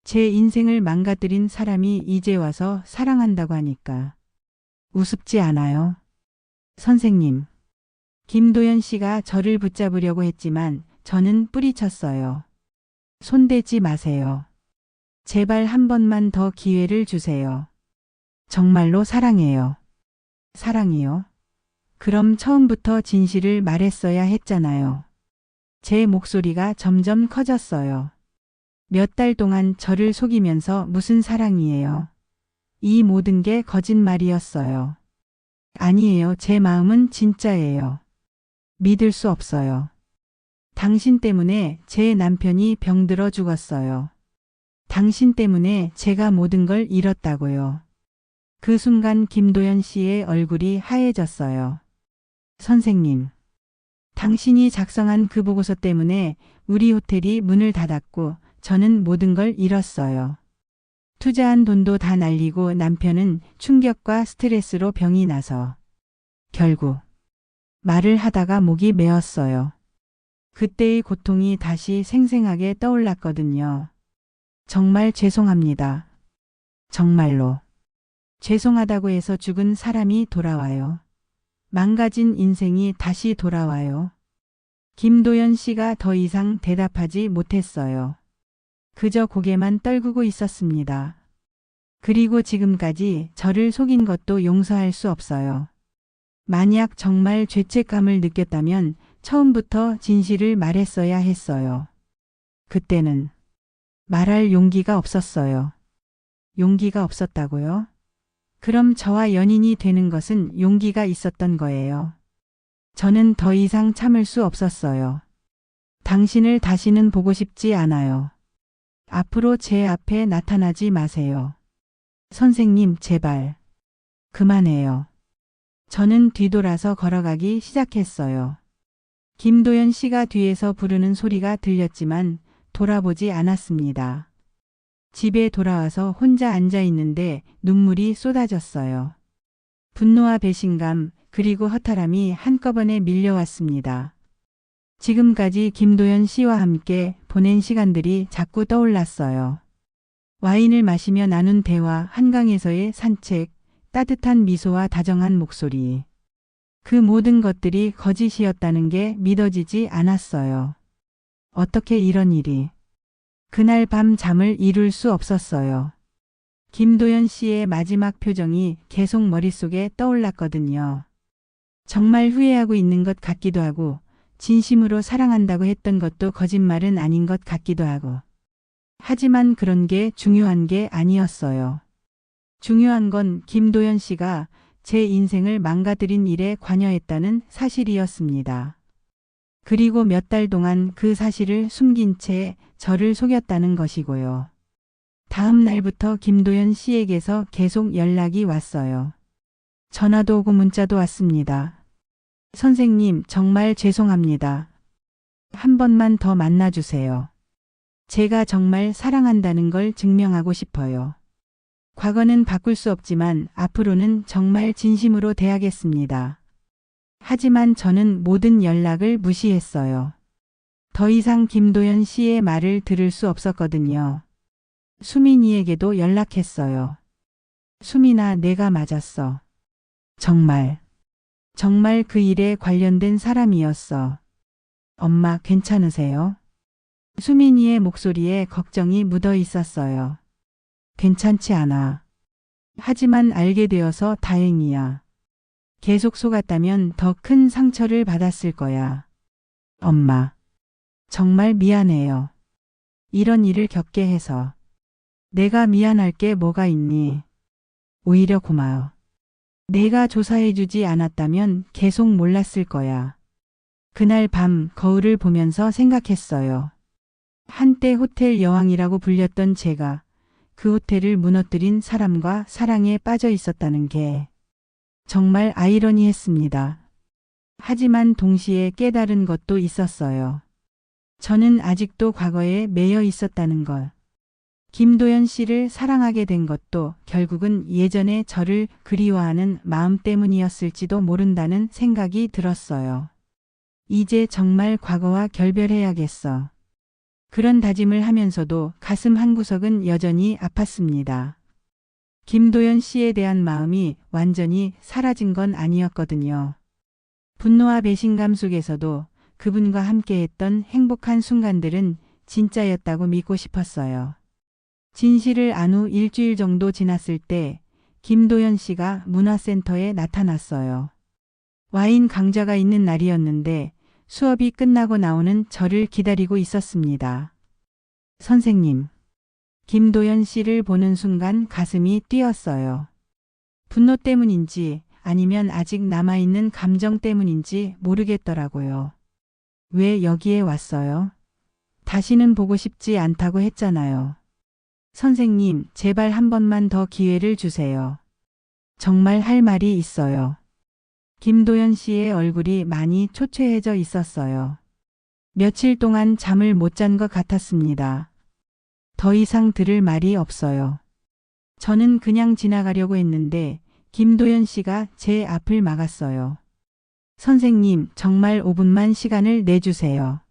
제 인생을 망가뜨린 사람이 이제 와서 사랑한다고 하니까 우습지 않아요? 선생님. 김도연 씨가 저를 붙잡으려고 했지만 저는 뿌리쳤어요. 손대지 마세요. 제발 한 번만 더 기회를 주세요. 정말로 사랑해요. 사랑이요? 그럼 처음부터 진실을 말했어야 했잖아요. 제 목소리가 점점 커졌어요. 몇 달 동안 저를 속이면서 무슨 사랑이에요. 이 모든 게 거짓말이었어요. 아니에요. 제 마음은 진짜예요. 믿을 수 없어요. 당신 때문에 제 남편이 병들어 죽었어요. 당신 때문에 제가 모든 걸 잃었다고요. 그 순간 김도연 씨의 얼굴이 하얘졌어요. 선생님. 당신이 작성한 그 보고서 때문에 우리 호텔이 문을 닫았고 저는 모든 걸 잃었어요. 투자한 돈도 다 날리고 남편은 충격과 스트레스로 병이 나서 결국 말을 하다가 목이 메었어요. 그때의 고통이 다시 생생하게 떠올랐거든요. 정말 죄송합니다. 정말로. 죄송하다고 해서 죽은 사람이 돌아와요. 망가진 인생이 다시 돌아와요. 김도연 씨가 더 이상 대답하지 못했어요. 그저 고개만 떨구고 있었습니다. 그리고 지금까지 저를 속인 것도 용서할 수 없어요. 만약 정말 죄책감을 느꼈다면 처음부터 진실을 말했어야 했어요. 그때는 말할 용기가 없었어요. 용기가 없었다고요? 그럼 저와 연인이 되는 것은 용기가 있었던 거예요. 저는 더 이상 참을 수 없었어요. 당신을 다시는 보고 싶지 않아요. 앞으로 제 앞에 나타나지 마세요. 선생님, 제발. 그만해요. 저는 뒤돌아서 걸어가기 시작했어요. 김도연 씨가 뒤에서 부르는 소리가 들렸지만 돌아보지 않았습니다. 집에 돌아와서 혼자 앉아 있는데 눈물이 쏟아졌어요. 분노와 배신감 그리고 허탈함이 한꺼번에 밀려왔습니다. 지금까지 김도연 씨와 함께 보낸 시간들이 자꾸 떠올랐어요. 와인을 마시며 나눈 대화, 한강에서의 산책, 따뜻한 미소와 다정한 목소리. 그 모든 것들이 거짓이었다는 게 믿어지지 않았어요. 어떻게 이런 일이. 그날 밤 잠을 이룰 수 없었어요. 김도연 씨의 마지막 표정이 계속 머릿속에 떠올랐거든요. 정말 후회하고 있는 것 같기도 하고 진심으로 사랑한다고 했던 것도 거짓말은 아닌 것 같기도 하고. 하지만 그런 게 중요한 게 아니었어요. 중요한 건 김도연 씨가 제 인생을 망가뜨린 일에 관여했다는 사실이었습니다. 그리고 몇 달 동안 그 사실을 숨긴 채 저를 속였다는 것이고요. 다음 날부터 김도연 씨에게서 계속 연락이 왔어요. 전화도 오고 문자도 왔습니다. 선생님, 정말 죄송합니다. 한 번만 더 만나주세요. 제가 정말 사랑한다는 걸 증명하고 싶어요. 과거는 바꿀 수 없지만 앞으로는 정말 진심으로 대하겠습니다. 하지만 저는 모든 연락을 무시했어요. 더 이상 김도연 씨의 말을 들을 수 없었거든요. 수민이에게도 연락했어요. 수민아, 내가 맞았어. 정말 그 일에 관련된 사람이었어. 엄마, 괜찮으세요? 수민이의 목소리에 걱정이 묻어 있었어요. 괜찮지 않아. 하지만 알게 되어서 다행이야. 계속 속았다면 더 큰 상처를 받았을 거야. 엄마, 정말 미안해요. 이런 일을 겪게 해서. 내가 미안할 게 뭐가 있니? 오히려 고마워. 내가 조사해주지 않았다면 계속 몰랐을 거야. 그날 밤 거울을 보면서 생각했어요. 한때 호텔 여왕이라고 불렸던 제가 그 호텔을 무너뜨린 사람과 사랑에 빠져 있었다는 게 정말 아이러니했습니다. 하지만 동시에 깨달은 것도 있었어요. 저는 아직도 과거에 매여 있었다는 것. 김도연 씨를 사랑하게 된 것도 결국은 예전에 저를 그리워하는 마음 때문이었을지도 모른다는 생각이 들었어요. 이제 정말 과거와 결별해야겠어. 그런 다짐을 하면서도 가슴 한구석은 여전히 아팠습니다. 김도연 씨에 대한 마음이 완전히 사라진 건 아니었거든요. 분노와 배신감 속에서도 그분과 함께했던 행복한 순간들은 진짜였다고 믿고 싶었어요. 진실을 안 후 일주일 정도 지났을 때 김도연 씨가 문화센터에 나타났어요. 와인 강좌가 있는 날이었는데 수업이 끝나고 나오는 저를 기다리고 있었습니다. 선생님, 김도연 씨를 보는 순간 가슴이 뛰었어요. 분노 때문인지 아니면 아직 남아있는 감정 때문인지 모르겠더라고요. 왜 여기에 왔어요? 다시는 보고 싶지 않다고 했잖아요. 선생님, 제발 한 번만 더 기회를 주세요. 정말 할 말이 있어요. 김도연 씨의 얼굴이 많이 초췌해져 있었어요. 며칠 동안 잠을 못 잔 것 같았습니다. 더 이상 들을 말이 없어요. 저는 그냥 지나가려고 했는데 김도연 씨가 제 앞을 막았어요. 선생님, 정말 5분만 시간을 내주세요.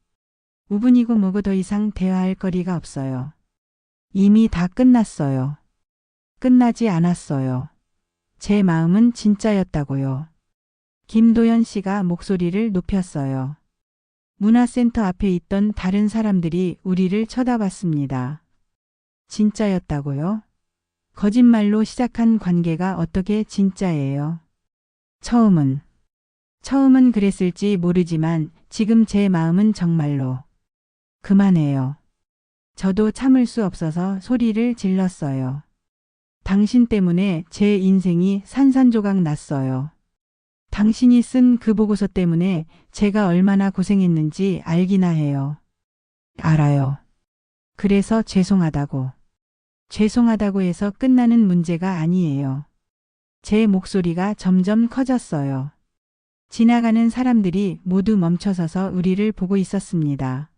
5분이고 뭐고 더 이상 대화할 거리가 없어요. 이미 다 끝났어요. 끝나지 않았어요. 제 마음은 진짜였다고요. 김도연 씨가 목소리를 높였어요. 문화센터 앞에 있던 다른 사람들이 우리를 쳐다봤습니다. 진짜였다고요? 거짓말로 시작한 관계가 어떻게 진짜예요? 처음은 그랬을지 모르지만 지금 제 마음은 정말로. 그만해요. 저도 참을 수 없어서 소리를 질렀어요. 당신 때문에 제 인생이 산산조각 났어요. 당신이 쓴 그 보고서 때문에 제가 얼마나 고생했는지 알기나 해요. 알아요. 그래서 죄송하다고. 죄송하다고 해서 끝나는 문제가 아니에요. 제 목소리가 점점 커졌어요. 지나가는 사람들이 모두 멈춰서서 우리를 보고 있었습니다.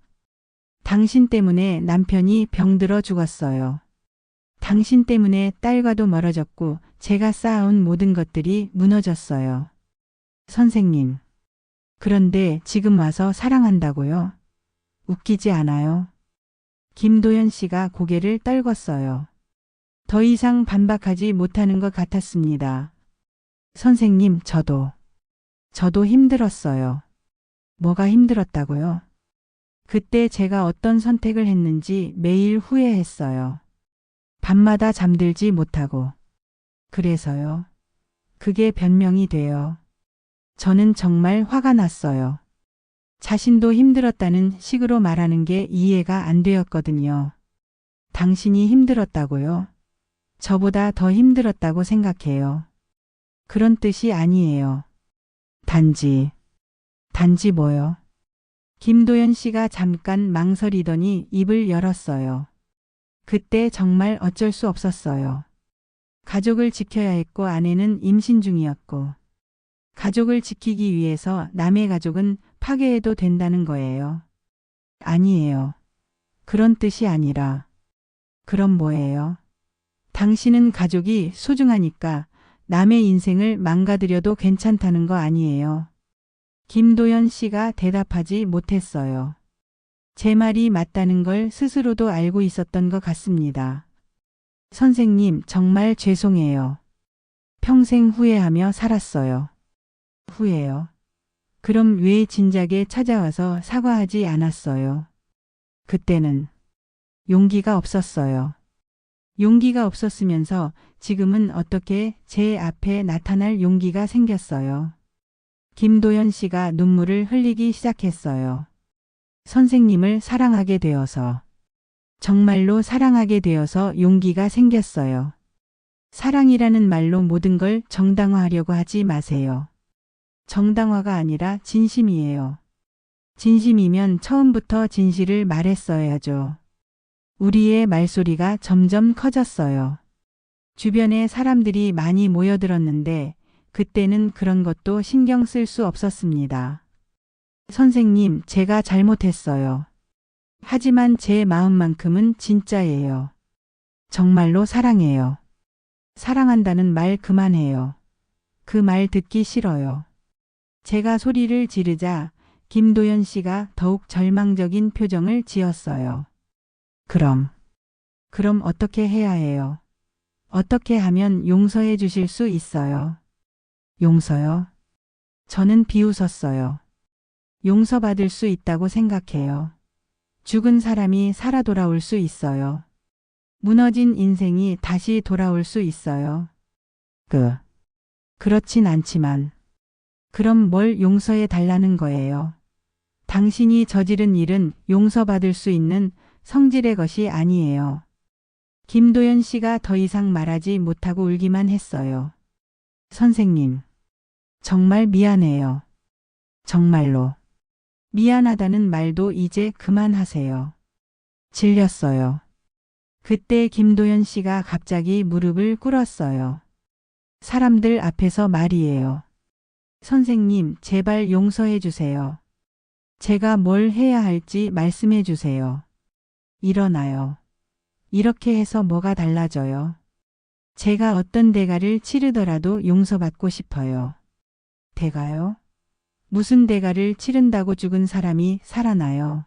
당신 때문에 남편이 병들어 죽었어요. 당신 때문에 딸과도 멀어졌고 제가 쌓아온 모든 것들이 무너졌어요. 선생님. 그런데 지금 와서 사랑한다고요? 웃기지 않아요? 김도연 씨가 고개를 떨궜어요. 더 이상 반박하지 못하는 것 같았습니다. 선생님, 저도 힘들었어요. 뭐가 힘들었다고요? 그때 제가 어떤 선택을 했는지 매일 후회했어요. 밤마다 잠들지 못하고. 그래서요. 그게 변명이 돼요. 저는 정말 화가 났어요. 자신도 힘들었다는 식으로 말하는 게 이해가 안 되었거든요. 당신이 힘들었다고요? 저보다 더 힘들었다고 생각해요. 그런 뜻이 아니에요. 단지 뭐요? 김도연 씨가 잠깐 망설이더니 입을 열었어요. 그때 정말 어쩔 수 없었어요. 가족을 지켜야 했고 아내는 임신 중이었고 가족을 지키기 위해서 남의 가족은 파괴해도 된다는 거예요. 아니에요. 그런 뜻이 아니라. 그럼 뭐예요? 당신은 가족이 소중하니까 남의 인생을 망가뜨려도 괜찮다는 거 아니에요. 김도연 씨가 대답하지 못했어요. 제 말이 맞다는 걸 스스로도 알고 있었던 것 같습니다. 선생님, 정말 죄송해요. 평생 후회하며 살았어요. 후회요? 그럼 왜 진작에 찾아와서 사과하지 않았어요? 그때는 용기가 없었어요. 용기가 없었으면서 지금은 어떻게 제 앞에 나타날 용기가 생겼어요. 김도연 씨가 눈물을 흘리기 시작했어요. 선생님을 사랑하게 되어서, 정말로 사랑하게 되어서 용기가 생겼어요. 사랑이라는 말로 모든 걸 정당화하려고 하지 마세요. 정당화가 아니라 진심이에요. 진심이면 처음부터 진실을 말했어야죠. 우리의 말소리가 점점 커졌어요. 주변에 사람들이 많이 모여들었는데 그때는 그런 것도 신경 쓸 수 없었습니다. 선생님, 제가 잘못했어요. 하지만 제 마음만큼은 진짜예요. 정말로 사랑해요. 사랑한다는 말 그만해요. 그 말 듣기 싫어요. 제가 소리를 지르자 김도연 씨가 더욱 절망적인 표정을 지었어요. 그럼 어떻게 해야 해요? 어떻게 하면 용서해 주실 수 있어요? 용서요? 저는 비웃었어요. 용서받을 수 있다고 생각해요. 죽은 사람이 살아 돌아올 수 있어요. 무너진 인생이 다시 돌아올 수 있어요. 그렇진 않지만. 그럼 뭘 용서해 달라는 거예요? 당신이 저지른 일은 용서받을 수 있는 성질의 것이 아니에요. 김도연 씨가 더 이상 말하지 못하고 울기만 했어요. 선생님, 정말 미안해요. 정말로. 미안하다는 말도 이제 그만하세요. 질렸어요. 그때 김도연 씨가 갑자기 무릎을 꿇었어요. 사람들 앞에서 말이에요. 선생님, 제발 용서해 주세요. 제가 뭘 해야 할지 말씀해 주세요. 일어나요. 이렇게 해서 뭐가 달라져요? 제가 어떤 대가를 치르더라도 용서받고 싶어요. 대가요? 무슨 대가를 치른다고 죽은 사람이 살아나요?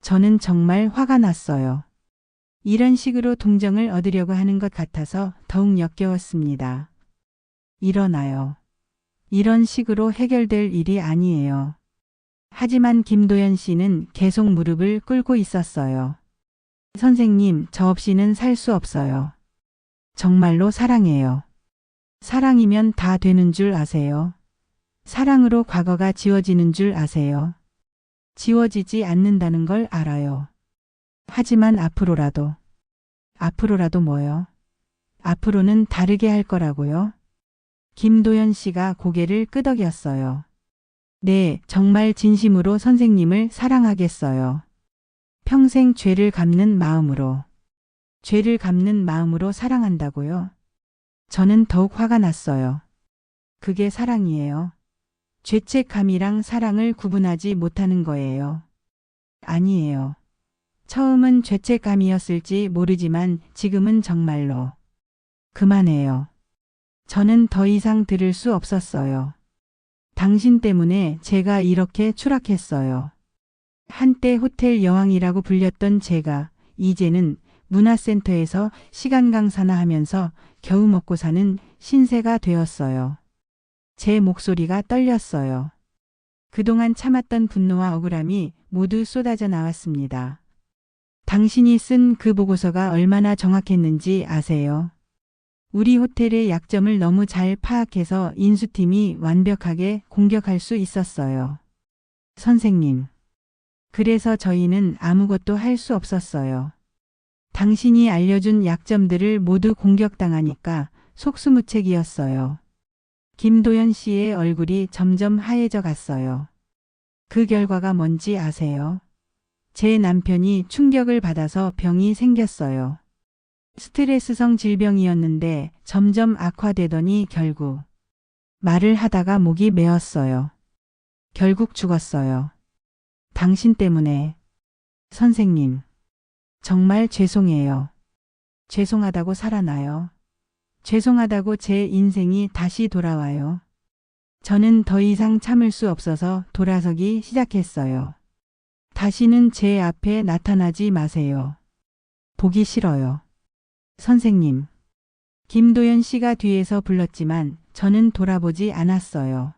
저는 정말 화가 났어요. 이런 식으로 동정을 얻으려고 하는 것 같아서 더욱 역겨웠습니다. 일어나요. 이런 식으로 해결될 일이 아니에요. 하지만 김도연 씨는 계속 무릎을 꿇고 있었어요. 선생님, 저 없이는 살 수 없어요. 정말로 사랑해요. 사랑이면 다 되는 줄 아세요? 사랑으로 과거가 지워지는 줄 아세요? 지워지지 않는다는 걸 알아요. 하지만 앞으로라도 뭐요? 앞으로는 다르게 할 거라고요? 김도연 씨가 고개를 끄덕였어요. 네, 정말 진심으로 선생님을 사랑하겠어요. 평생 죄를 갚는 마음으로. 죄를 갚는 마음으로 사랑한다고요? 저는 더욱 화가 났어요. 그게 사랑이에요. 죄책감이랑 사랑을 구분하지 못하는 거예요. 아니에요. 처음은 죄책감이었을지 모르지만 지금은 정말로. 그만해요. 저는 더 이상 들을 수 없었어요. 당신 때문에 제가 이렇게 추락했어요. 한때 호텔 여왕이라고 불렸던 제가 이제는 문화센터에서 시간 강사나 하면서 겨우 먹고 사는 신세가 되었어요. 제 목소리가 떨렸어요. 그동안 참았던 분노와 억울함이 모두 쏟아져 나왔습니다. 당신이 쓴 그 보고서가 얼마나 정확했는지 아세요? 우리 호텔의 약점을 너무 잘 파악해서 인수팀이 완벽하게 공격할 수 있었어요. 선생님. 그래서 저희는 아무것도 할 수 없었어요. 당신이 알려준 약점들을 모두 공격당하니까 속수무책이었어요. 김도연 씨의 얼굴이 점점 하얘져 갔어요. 그 결과가 뭔지 아세요? 제 남편이 충격을 받아서 병이 생겼어요. 스트레스성 질병이었는데 점점 악화되더니 결국 말을 하다가 목이 메었어요. 결국 죽었어요. 당신 때문에. 선생님. 정말 죄송해요. 죄송하다고 살아나요. 죄송하다고 제 인생이 다시 돌아와요. 저는 더 이상 참을 수 없어서 돌아서기 시작했어요. 다시는 제 앞에 나타나지 마세요. 보기 싫어요. 선생님. 김도연 씨가 뒤에서 불렀지만 저는 돌아보지 않았어요.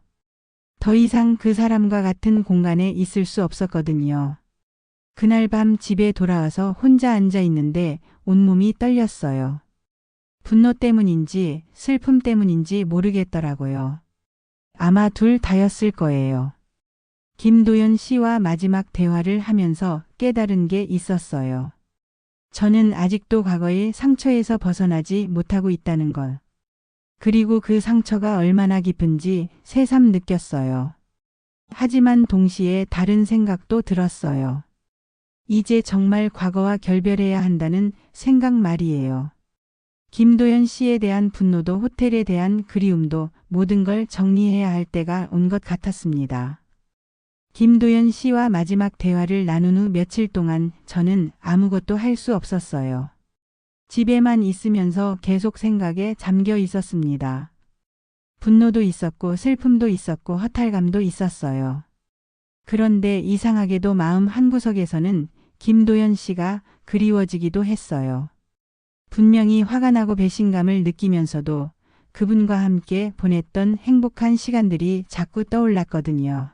더 이상 그 사람과 같은 공간에 있을 수 없었거든요. 그날 밤 집에 돌아와서 혼자 앉아 있는데 온몸이 떨렸어요. 분노 때문인지 슬픔 때문인지 모르겠더라고요. 아마 둘 다였을 거예요. 김도연 씨와 마지막 대화를 하면서 깨달은 게 있었어요. 저는 아직도 과거의 상처에서 벗어나지 못하고 있다는 걸. 그리고 그 상처가 얼마나 깊은지 새삼 느꼈어요. 하지만 동시에 다른 생각도 들었어요. 이제 정말 과거와 결별해야 한다는 생각 말이에요. 김도연 씨에 대한 분노도 호텔에 대한 그리움도 모든 걸 정리해야 할 때가 온 것 같았습니다. 김도연 씨와 마지막 대화를 나눈 후 며칠 동안 저는 아무것도 할 수 없었어요. 집에만 있으면서 계속 생각에 잠겨 있었습니다. 분노도 있었고 슬픔도 있었고 허탈감도 있었어요. 그런데 이상하게도 마음 한구석에서는 김도연 씨가 그리워지기도 했어요. 분명히 화가 나고 배신감을 느끼면서도 그분과 함께 보냈던 행복한 시간들이 자꾸 떠올랐거든요.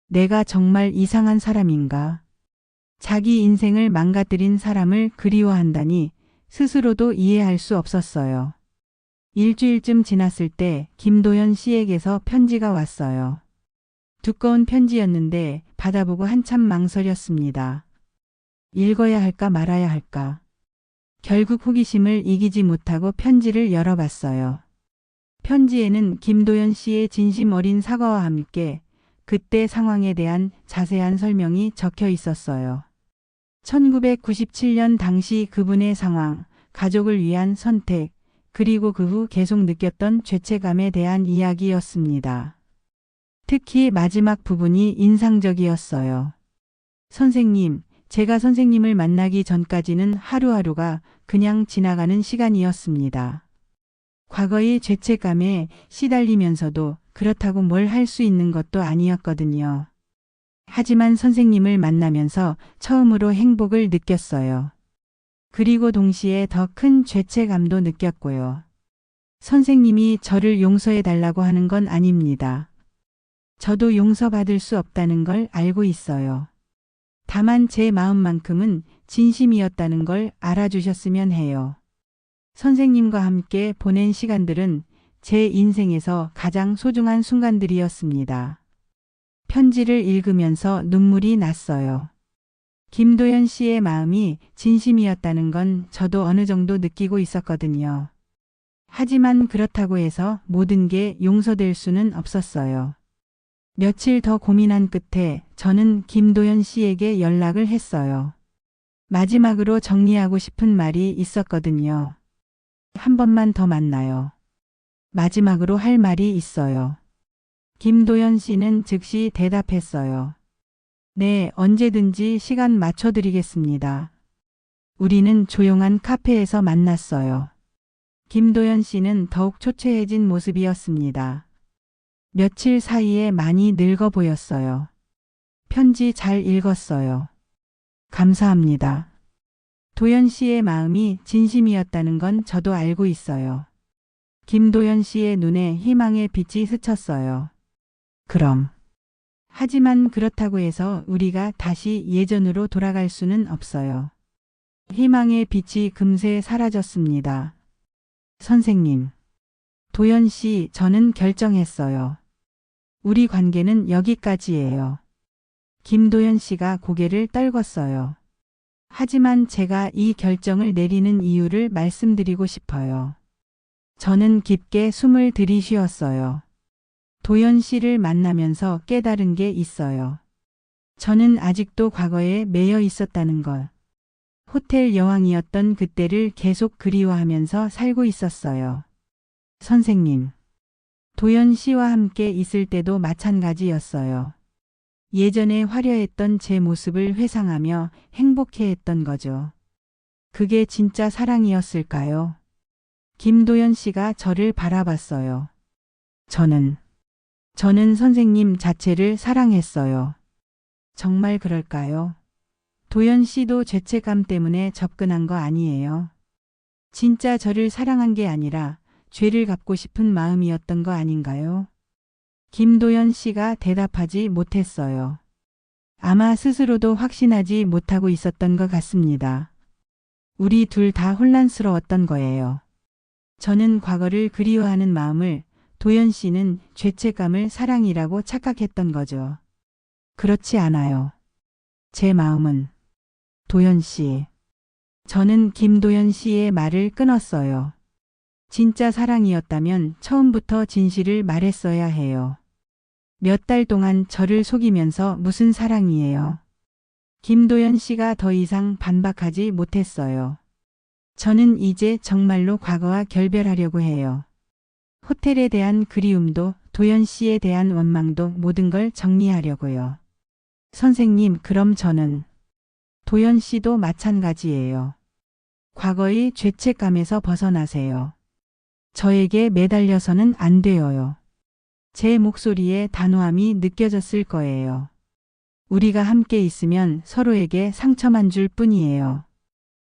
내가 정말 이상한 사람인가? 자기 인생을 망가뜨린 사람을 그리워한다니 스스로도 이해할 수 없었어요. 일주일쯤 지났을 때 김도연 씨에게서 편지가 왔어요. 두꺼운 편지였는데 받아보고 한참 망설였습니다. 읽어야 할까 말아야 할까. 결국 호기심을 이기지 못하고 편지를 열어봤어요. 편지에는 김도연 씨의 진심 어린 사과와 함께 그때 상황에 대한 자세한 설명이 적혀 있었어요. 1997년 당시 그분의 상황, 가족을 위한 선택, 그리고 그 후 계속 느꼈던 죄책감에 대한 이야기였습니다. 특히 마지막 부분이 인상적이었어요. 선생님, 제가 선생님을 만나기 전까지는 하루하루가 그냥 지나가는 시간이었습니다. 과거의 죄책감에 시달리면서도 그렇다고 뭘 할 수 있는 것도 아니었거든요. 하지만 선생님을 만나면서 처음으로 행복을 느꼈어요. 그리고 동시에 더 큰 죄책감도 느꼈고요. 선생님이 저를 용서해 달라고 하는 건 아닙니다. 저도 용서받을 수 없다는 걸 알고 있어요. 다만 제 마음만큼은 진심이었다는 걸 알아주셨으면 해요. 선생님과 함께 보낸 시간들은 제 인생에서 가장 소중한 순간들이었습니다. 편지를 읽으면서 눈물이 났어요. 김도연 씨의 마음이 진심이었다는 건 저도 어느 정도 느끼고 있었거든요. 하지만 그렇다고 해서 모든 게 용서될 수는 없었어요. 며칠 더 고민한 끝에 저는 김도연 씨에게 연락을 했어요. 마지막으로 정리하고 싶은 말이 있었거든요. 한 번만 더 만나요. 마지막으로 할 말이 있어요. 김도연 씨는 즉시 대답했어요. 네, 언제든지 시간 맞춰드리겠습니다. 우리는 조용한 카페에서 만났어요. 김도연 씨는 더욱 초췌해진 모습이었습니다. 며칠 사이에 많이 늙어 보였어요. 편지 잘 읽었어요. 감사합니다. 도연 씨의 마음이 진심이었다는 건 저도 알고 있어요. 김도연 씨의 눈에 희망의 빛이 스쳤어요. 그럼. 하지만 그렇다고 해서 우리가 다시 예전으로 돌아갈 수는 없어요. 희망의 빛이 금세 사라졌습니다. 선생님. 도연 씨, 저는 결정했어요. 우리 관계는 여기까지예요. 김도연 씨가 고개를 떨궜어요. 하지만 제가 이 결정을 내리는 이유를 말씀드리고 싶어요. 저는 깊게 숨을 들이쉬었어요. 도연 씨를 만나면서 깨달은 게 있어요. 저는 아직도 과거에 매여 있었다는 것. 호텔 여왕이었던 그때를 계속 그리워하면서 살고 있었어요. 선생님. 도연 씨와 함께 있을 때도 마찬가지였어요. 예전에 화려했던 제 모습을 회상하며 행복해했던 거죠. 그게 진짜 사랑이었을까요? 김도연 씨가 저를 바라봤어요. 저는 선생님 자체를 사랑했어요. 정말 그럴까요? 도연 씨도 죄책감 때문에 접근한 거 아니에요. 진짜 저를 사랑한 게 아니라 죄를 갚고 싶은 마음이었던 거 아닌가요? 김도연 씨가 대답하지 못했어요. 아마 스스로도 확신하지 못하고 있었던 것 같습니다. 우리 둘 다 혼란스러웠던 거예요. 저는 과거를 그리워하는 마음을, 도연 씨는 죄책감을 사랑이라고 착각했던 거죠. 그렇지 않아요. 제 마음은 도연 씨. 저는 김도연 씨의 말을 끊었어요. 진짜 사랑이었다면 처음부터 진실을 말했어야 해요. 몇 달 동안 저를 속이면서 무슨 사랑이에요. 김도연 씨가 더 이상 반박하지 못했어요. 저는 이제 정말로 과거와 결별하려고 해요. 호텔에 대한 그리움도 도연 씨에 대한 원망도 모든 걸 정리하려고요. 선생님, 그럼 저는 도연 씨도 마찬가지예요. 과거의 죄책감에서 벗어나세요. 저에게 매달려서는 안 돼요. 제 목소리에 단호함이 느껴졌을 거예요. 우리가 함께 있으면 서로에게 상처만 줄 뿐이에요.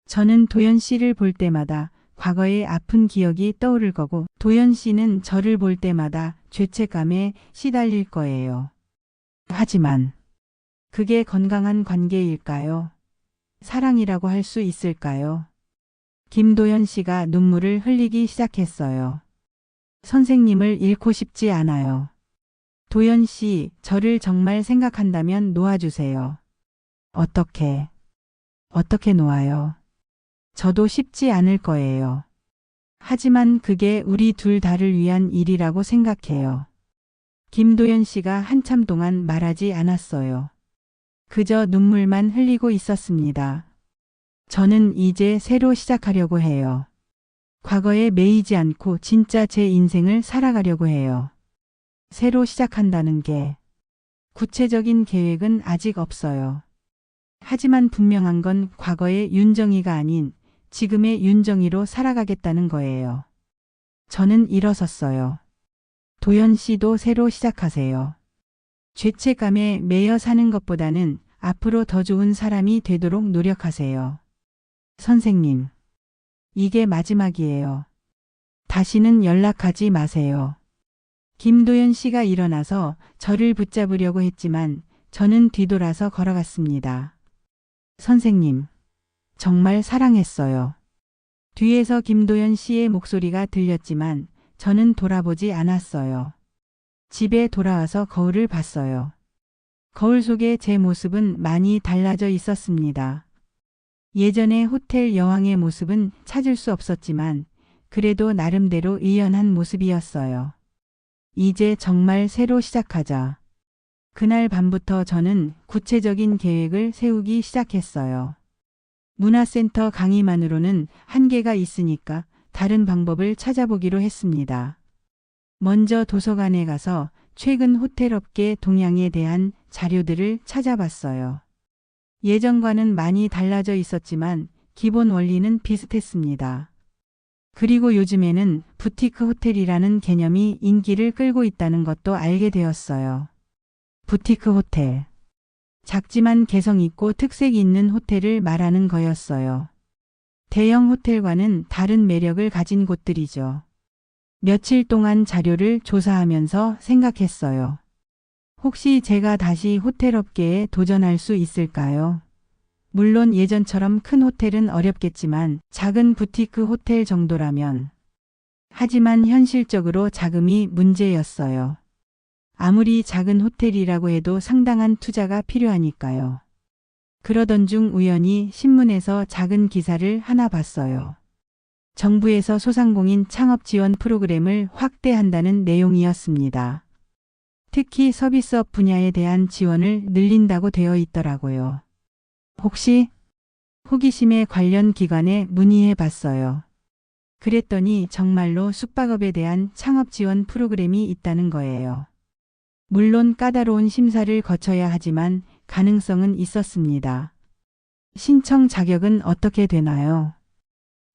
저는 도연 씨를 볼 때마다 과거의 아픈 기억이 떠오를 거고 도연 씨는 저를 볼 때마다 죄책감에 시달릴 거예요. 하지만 그게 건강한 관계일까요? 사랑이라고 할 수 있을까요? 김도연 씨가 눈물을 흘리기 시작했어요. 선생님을 잃고 싶지 않아요. 도연 씨, 저를 정말 생각한다면 놓아주세요. 어떻게 놓아요? 저도 쉽지 않을 거예요. 하지만 그게 우리 둘 다를 위한 일이라고 생각해요. 김도연 씨가 한참 동안 말하지 않았어요. 그저 눈물만 흘리고 있었습니다. 저는 이제 새로 시작하려고 해요. 과거에 매이지 않고 진짜 제 인생을 살아가려고 해요. 새로 시작한다는 게 구체적인 계획은 아직 없어요. 하지만 분명한 건 과거의 윤정이가 아닌 지금의 윤정이로 살아가겠다는 거예요. 저는 일어섰어요. 도연 씨도 새로 시작하세요. 죄책감에 매여 사는 것보다는 앞으로 더 좋은 사람이 되도록 노력하세요. 선생님, 이게 마지막이에요. 다시는 연락하지 마세요. 김도연 씨가 일어나서 저를 붙잡으려고 했지만 저는 뒤돌아서 걸어갔습니다. 선생님, 정말 사랑했어요. 뒤에서 김도연 씨의 목소리가 들렸지만 저는 돌아보지 않았어요. 집에 돌아와서 거울을 봤어요. 거울 속에 제 모습은 많이 달라져 있었습니다. 예전의 호텔 여왕의 모습은 찾을 수 없었지만 그래도 나름대로 의연한 모습이었어요. 이제 정말 새로 시작하자. 그날 밤부터 저는 구체적인 계획을 세우기 시작했어요. 문화센터 강의만으로는 한계가 있으니까 다른 방법을 찾아보기로 했습니다. 먼저 도서관에 가서 최근 호텔업계 동향에 대한 자료들을 찾아봤어요. 예전과는 많이 달라져 있었지만 기본 원리는 비슷했습니다. 그리고 요즘에는 부티크 호텔이라는 개념이 인기를 끌고 있다는 것도 알게 되었어요. 부티크 호텔. 작지만 개성 있고 특색 있는 호텔을 말하는 거였어요. 대형 호텔과는 다른 매력을 가진 곳들이죠. 며칠 동안 자료를 조사하면서 생각했어요. 혹시 제가 다시 호텔 업계에 도전할 수 있을까요? 물론 예전처럼 큰 호텔은 어렵겠지만 작은 부티크 호텔 정도라면. 하지만 현실적으로 자금이 문제였어요. 아무리 작은 호텔이라고 해도 상당한 투자가 필요하니까요. 그러던 중 우연히 신문에서 작은 기사를 하나 봤어요. 정부에서 소상공인 창업 지원 프로그램을 확대한다는 내용이었습니다. 특히 서비스업 분야에 대한 지원을 늘린다고 되어 있더라고요. 혹시 호기심에 관련 기관에 문의해 봤어요. 그랬더니 정말로 숙박업에 대한 창업 지원 프로그램이 있다는 거예요. 물론 까다로운 심사를 거쳐야 하지만 가능성은 있었습니다. 신청 자격은 어떻게 되나요?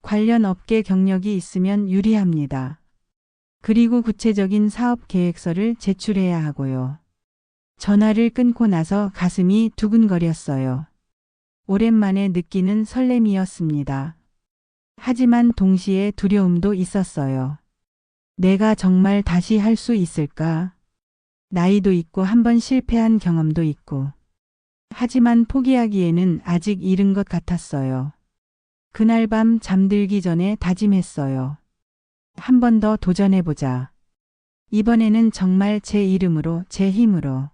관련 업계 경력이 있으면 유리합니다. 그리고 구체적인 사업 계획서를 제출해야 하고요. 전화를 끊고 나서 가슴이 두근거렸어요. 오랜만에 느끼는 설렘이었습니다. 하지만 동시에 두려움도 있었어요. 내가 정말 다시 할 수 있을까? 나이도 있고 한번 실패한 경험도 있고. 하지만 포기하기에는 아직 이른 것 같았어요. 그날 밤 잠들기 전에 다짐했어요. 한 번 더 도전해보자. 이번에는 정말 제 이름으로, 제 힘으로.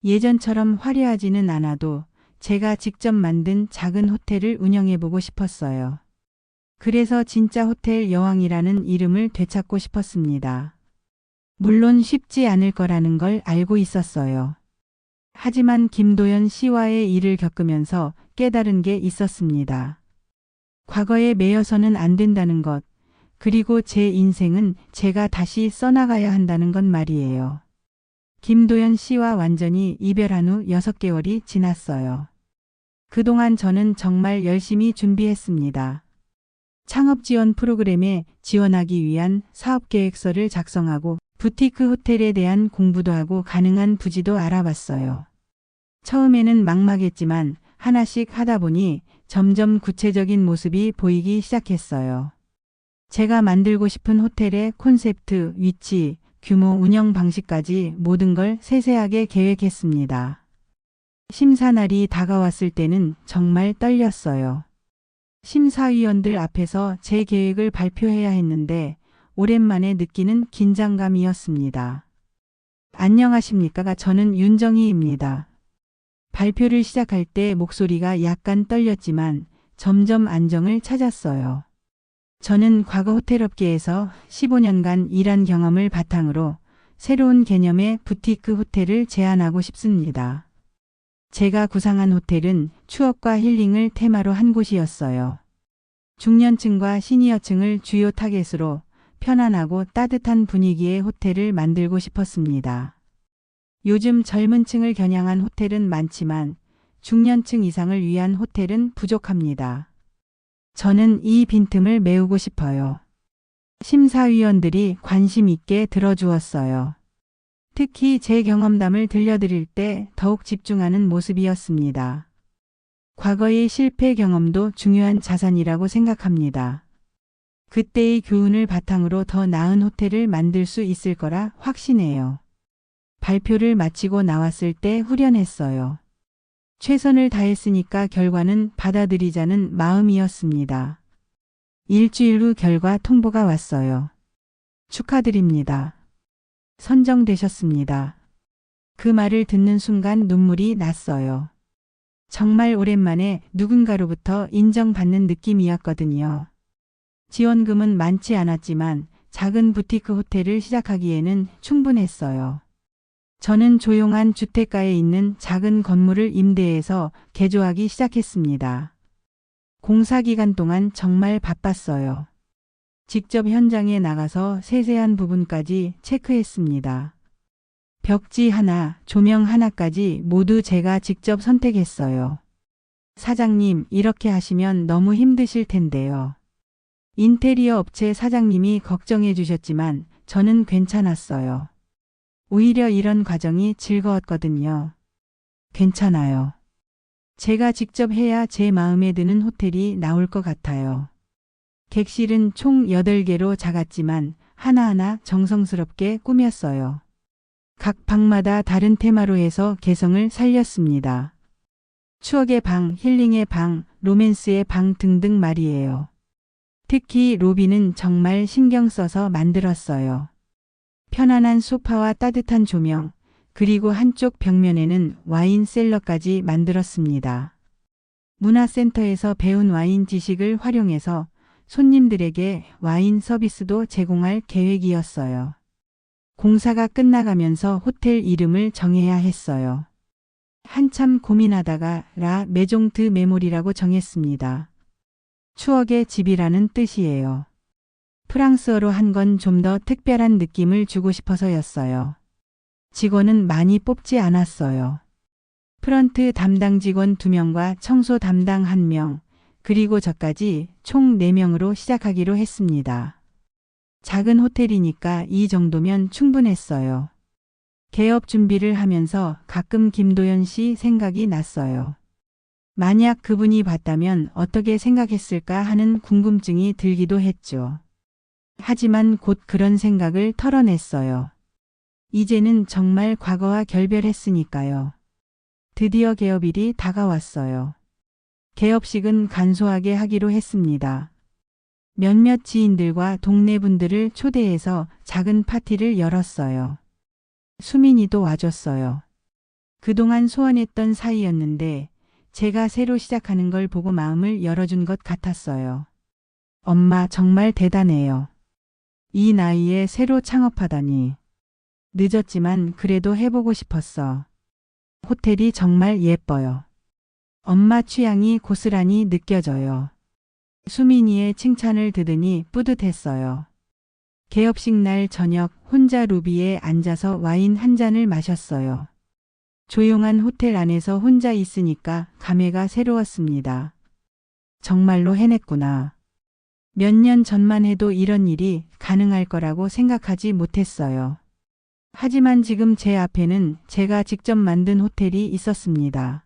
예전처럼 화려하지는 않아도 제가 직접 만든 작은 호텔을 운영해보고 싶었어요. 그래서 진짜 호텔 여왕이라는 이름을 되찾고 싶었습니다. 물론 쉽지 않을 거라는 걸 알고 있었어요. 하지만 김도연 씨와의 일을 겪으면서 깨달은 게 있었습니다. 과거에 매여서는 안 된다는 것, 그리고 제 인생은 제가 다시 써나가야 한다는 건 말이에요. 김도연 씨와 완전히 이별한 후 6개월이 지났어요. 그동안 저는 정말 열심히 준비했습니다. 창업 지원 프로그램에 지원하기 위한 사업계획서를 작성하고 부티크 호텔에 대한 공부도 하고 가능한 부지도 알아봤어요. 처음에는 막막했지만 하나씩 하다 보니 점점 구체적인 모습이 보이기 시작했어요. 제가 만들고 싶은 호텔의 콘셉트, 위치, 규모, 운영 방식까지 모든 걸 세세하게 계획했습니다. 심사날이 다가왔을 때는 정말 떨렸어요. 심사위원들 앞에서 제 계획을 발표해야 했는데 오랜만에 느끼는 긴장감이었습니다. 안녕하십니까? 저는 윤정희입니다. 발표를 시작할 때 목소리가 약간 떨렸지만 점점 안정을 찾았어요. 저는 과거 호텔업계에서 15년간 일한 경험을 바탕으로 새로운 개념의 부티크 호텔을 제안하고 싶습니다. 제가 구상한 호텔은 추억과 힐링을 테마로 한 곳이었어요. 중년층과 시니어층을 주요 타겟으로 편안하고 따뜻한 분위기의 호텔을 만들고 싶었습니다. 요즘 젊은 층을 겨냥한 호텔은 많지만 중년층 이상을 위한 호텔은 부족합니다. 저는 이 빈틈을 메우고 싶어요. 심사위원들이 관심 있게 들어주었어요. 특히 제 경험담을 들려드릴 때 더욱 집중하는 모습이었습니다. 과거의 실패 경험도 중요한 자산이라고 생각합니다. 그때의 교훈을 바탕으로 더 나은 호텔을 만들 수 있을 거라 확신해요. 발표를 마치고 나왔을 때 후련했어요. 최선을 다했으니까 결과는 받아들이자는 마음이었습니다. 일주일 후 결과 통보가 왔어요. 축하드립니다. 선정되셨습니다. 그 말을 듣는 순간 눈물이 났어요. 정말 오랜만에 누군가로부터 인정받는 느낌이었거든요. 지원금은 많지 않았지만 작은 부티크 호텔을 시작하기에는 충분했어요. 저는 조용한 주택가에 있는 작은 건물을 임대해서 개조하기 시작했습니다. 공사 기간 동안 정말 바빴어요. 직접 현장에 나가서 세세한 부분까지 체크했습니다. 벽지 하나, 조명 하나까지 모두 제가 직접 선택했어요. 사장님, 이렇게 하시면 너무 힘드실 텐데요. 인테리어 업체 사장님이 걱정해 주셨지만 저는 괜찮았어요. 오히려 이런 과정이 즐거웠거든요. 괜찮아요. 제가 직접 해야 제 마음에 드는 호텔이 나올 것 같아요. 객실은 총 8개로 작았지만 하나하나 정성스럽게 꾸몄어요. 각 방마다 다른 테마로 해서 개성을 살렸습니다. 추억의 방, 힐링의 방, 로맨스의 방 등등 말이에요. 특히 로비는 정말 신경 써서 만들었어요. 편안한 소파와 따뜻한 조명, 그리고 한쪽 벽면에는 와인 셀러까지 만들었습니다. 문화센터에서 배운 와인 지식을 활용해서 손님들에게 와인 서비스도 제공할 계획이었어요. 공사가 끝나가면서 호텔 이름을 정해야 했어요. 한참 고민하다가 라 메종드 메모리라고 정했습니다. 추억의 집이라는 뜻이에요. 프랑스어로 한 건 좀 더 특별한 느낌을 주고 싶어서였어요. 직원은 많이 뽑지 않았어요. 프런트 담당 직원 2명과 청소 담당 1명, 그리고 저까지 총 4명으로 시작하기로 했습니다. 작은 호텔이니까 이 정도면 충분했어요. 개업 준비를 하면서 가끔 김도연 씨 생각이 났어요. 만약 그분이 봤다면 어떻게 생각했을까 하는 궁금증이 들기도 했죠. 하지만 곧 그런 생각을 털어냈어요. 이제는 정말 과거와 결별했으니까요. 드디어 개업일이 다가왔어요. 개업식은 간소하게 하기로 했습니다. 몇몇 지인들과 동네 분들을 초대해서 작은 파티를 열었어요. 수민이도 와줬어요. 그동안 소원했던 사이였는데 제가 새로 시작하는 걸 보고 마음을 열어준 것 같았어요. 엄마 정말 대단해요. 이 나이에 새로 창업하다니. 늦었지만 그래도 해보고 싶었어. 호텔이 정말 예뻐요. 엄마 취향이 고스란히 느껴져요. 수민이의 칭찬을 들으니 뿌듯했어요. 개업식 날 저녁 혼자 로비에 앉아서 와인 한 잔을 마셨어요. 조용한 호텔 안에서 혼자 있으니까 감회가 새로웠습니다. 정말로 해냈구나. 몇 년 전만 해도 이런 일이 가능할 거라고 생각하지 못했어요. 하지만 지금 제 앞에는 제가 직접 만든 호텔이 있었습니다.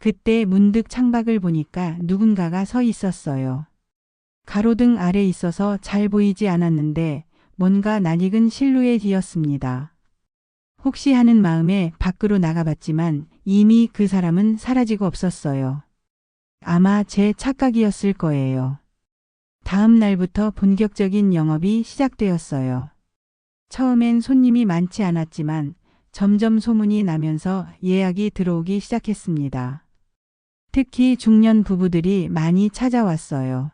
그때 문득 창밖을 보니까 누군가가 서 있었어요. 가로등 아래 있어서 잘 보이지 않았는데 뭔가 낯익은 실루엣이었습니다. 혹시 하는 마음에 밖으로 나가봤지만 이미 그 사람은 사라지고 없었어요. 아마 제 착각이었을 거예요. 다음 날부터 본격적인 영업이 시작되었어요. 처음엔 손님이 많지 않았지만 점점 소문이 나면서 예약이 들어오기 시작했습니다. 특히 중년 부부들이 많이 찾아왔어요.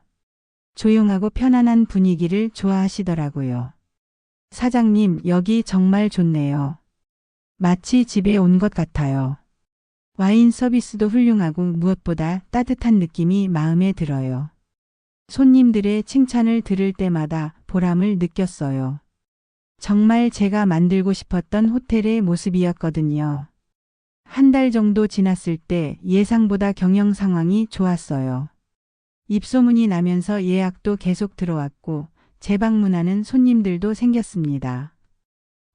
조용하고 편안한 분위기를 좋아하시더라고요. 사장님, 여기 정말 좋네요. 마치 집에 온 것 같아요. 와인 서비스도 훌륭하고 무엇보다 따뜻한 느낌이 마음에 들어요. 손님들의 칭찬을 들을 때마다 보람을 느꼈어요. 정말 제가 만들고 싶었던 호텔의 모습이었거든요. 한 달 정도 지났을 때 예상보다 경영 상황이 좋았어요. 입소문이 나면서 예약도 계속 들어왔고 재방문하는 손님들도 생겼습니다.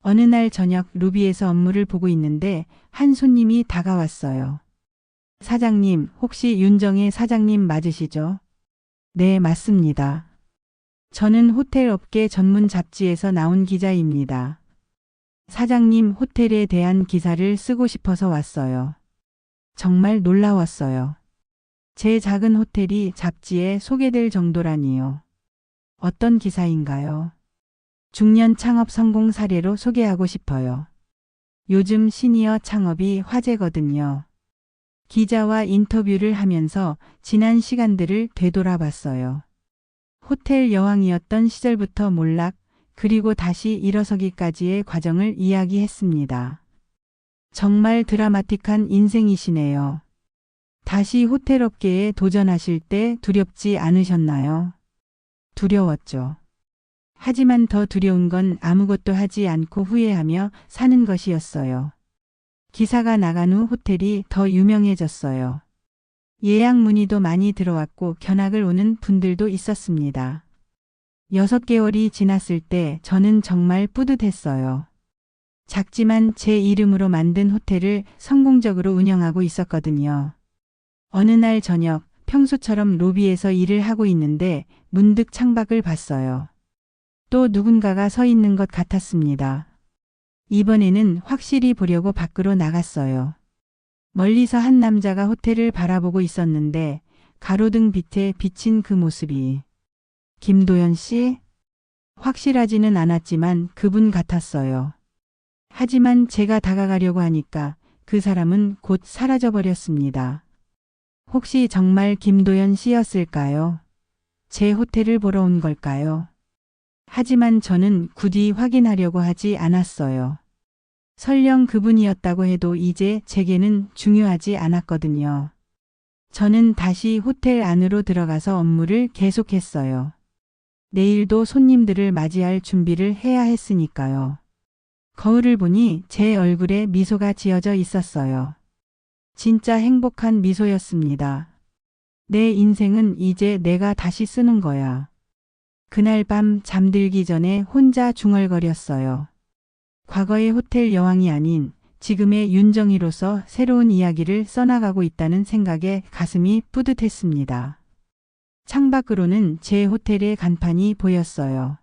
어느 날 저녁 로비에서 업무를 보고 있는데 한 손님이 다가왔어요. 사장님, 혹시 윤정혜 사장님 맞으시죠? 네, 맞습니다. 저는 호텔 업계 전문 잡지에서 나온 기자입니다. 사장님 호텔에 대한 기사를 쓰고 싶어서 왔어요. 정말 놀라웠어요. 제 작은 호텔이 잡지에 소개될 정도라니요. 어떤 기사인가요? 중년 창업 성공 사례로 소개하고 싶어요. 요즘 시니어 창업이 화제거든요. 기자와 인터뷰를 하면서 지난 시간들을 되돌아봤어요. 호텔 여왕이었던 시절부터 몰락, 그리고 다시 일어서기까지의 과정을 이야기했습니다. 정말 드라마틱한 인생이시네요. 다시 호텔 업계에 도전하실 때 두렵지 않으셨나요? 두려웠죠. 하지만 더 두려운 건 아무것도 하지 않고 후회하며 사는 것이었어요. 기사가 나간 후 호텔이 더 유명해졌어요. 예약 문의도 많이 들어왔고 견학을 오는 분들도 있었습니다. 6개월이 지났을 때 저는 정말 뿌듯했어요. 작지만 제 이름으로 만든 호텔을 성공적으로 운영하고 있었거든요. 어느 날 저녁 평소처럼 로비에서 일을 하고 있는데 문득 창밖을 봤어요. 또 누군가가 서 있는 것 같았습니다. 이번에는 확실히 보려고 밖으로 나갔어요. 멀리서 한 남자가 호텔을 바라보고 있었는데 가로등 빛에 비친 그 모습이 김도연 씨? 확실하지는 않았지만 그분 같았어요. 하지만 제가 다가가려고 하니까 그 사람은 곧 사라져버렸습니다. 혹시 정말 김도연 씨였을까요? 제 호텔을 보러 온 걸까요? 하지만 저는 굳이 확인하려고 하지 않았어요. 설령 그분이었다고 해도 이제 제게는 중요하지 않았거든요. 저는 다시 호텔 안으로 들어가서 업무를 계속했어요. 내일도 손님들을 맞이할 준비를 해야 했으니까요. 거울을 보니 제 얼굴에 미소가 지어져 있었어요. 진짜 행복한 미소였습니다. 내 인생은 이제 내가 다시 쓰는 거야. 그날 밤 잠들기 전에 혼자 중얼거렸어요. 과거의 호텔 여왕이 아닌 지금의 윤정희로서 새로운 이야기를 써나가고 있다는 생각에 가슴이 뿌듯했습니다. 창밖으로는 제 호텔의 간판이 보였어요.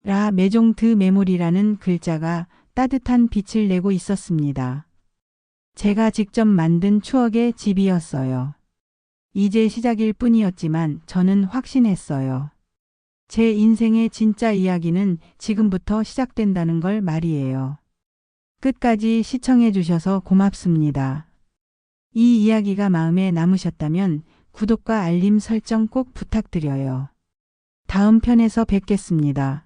라 메종 드 메모리라는 글자가 따뜻한 빛을 내고 있었습니다. 제가 직접 만든 추억의 집이었어요. 이제 시작일 뿐이었지만 저는 확신했어요. 제 인생의 진짜 이야기는 지금부터 시작된다는 걸 말이에요. 끝까지 시청해 주셔서 고맙습니다. 이 이야기가 마음에 남으셨다면 구독과 알림 설정 꼭 부탁드려요. 다음 편에서 뵙겠습니다.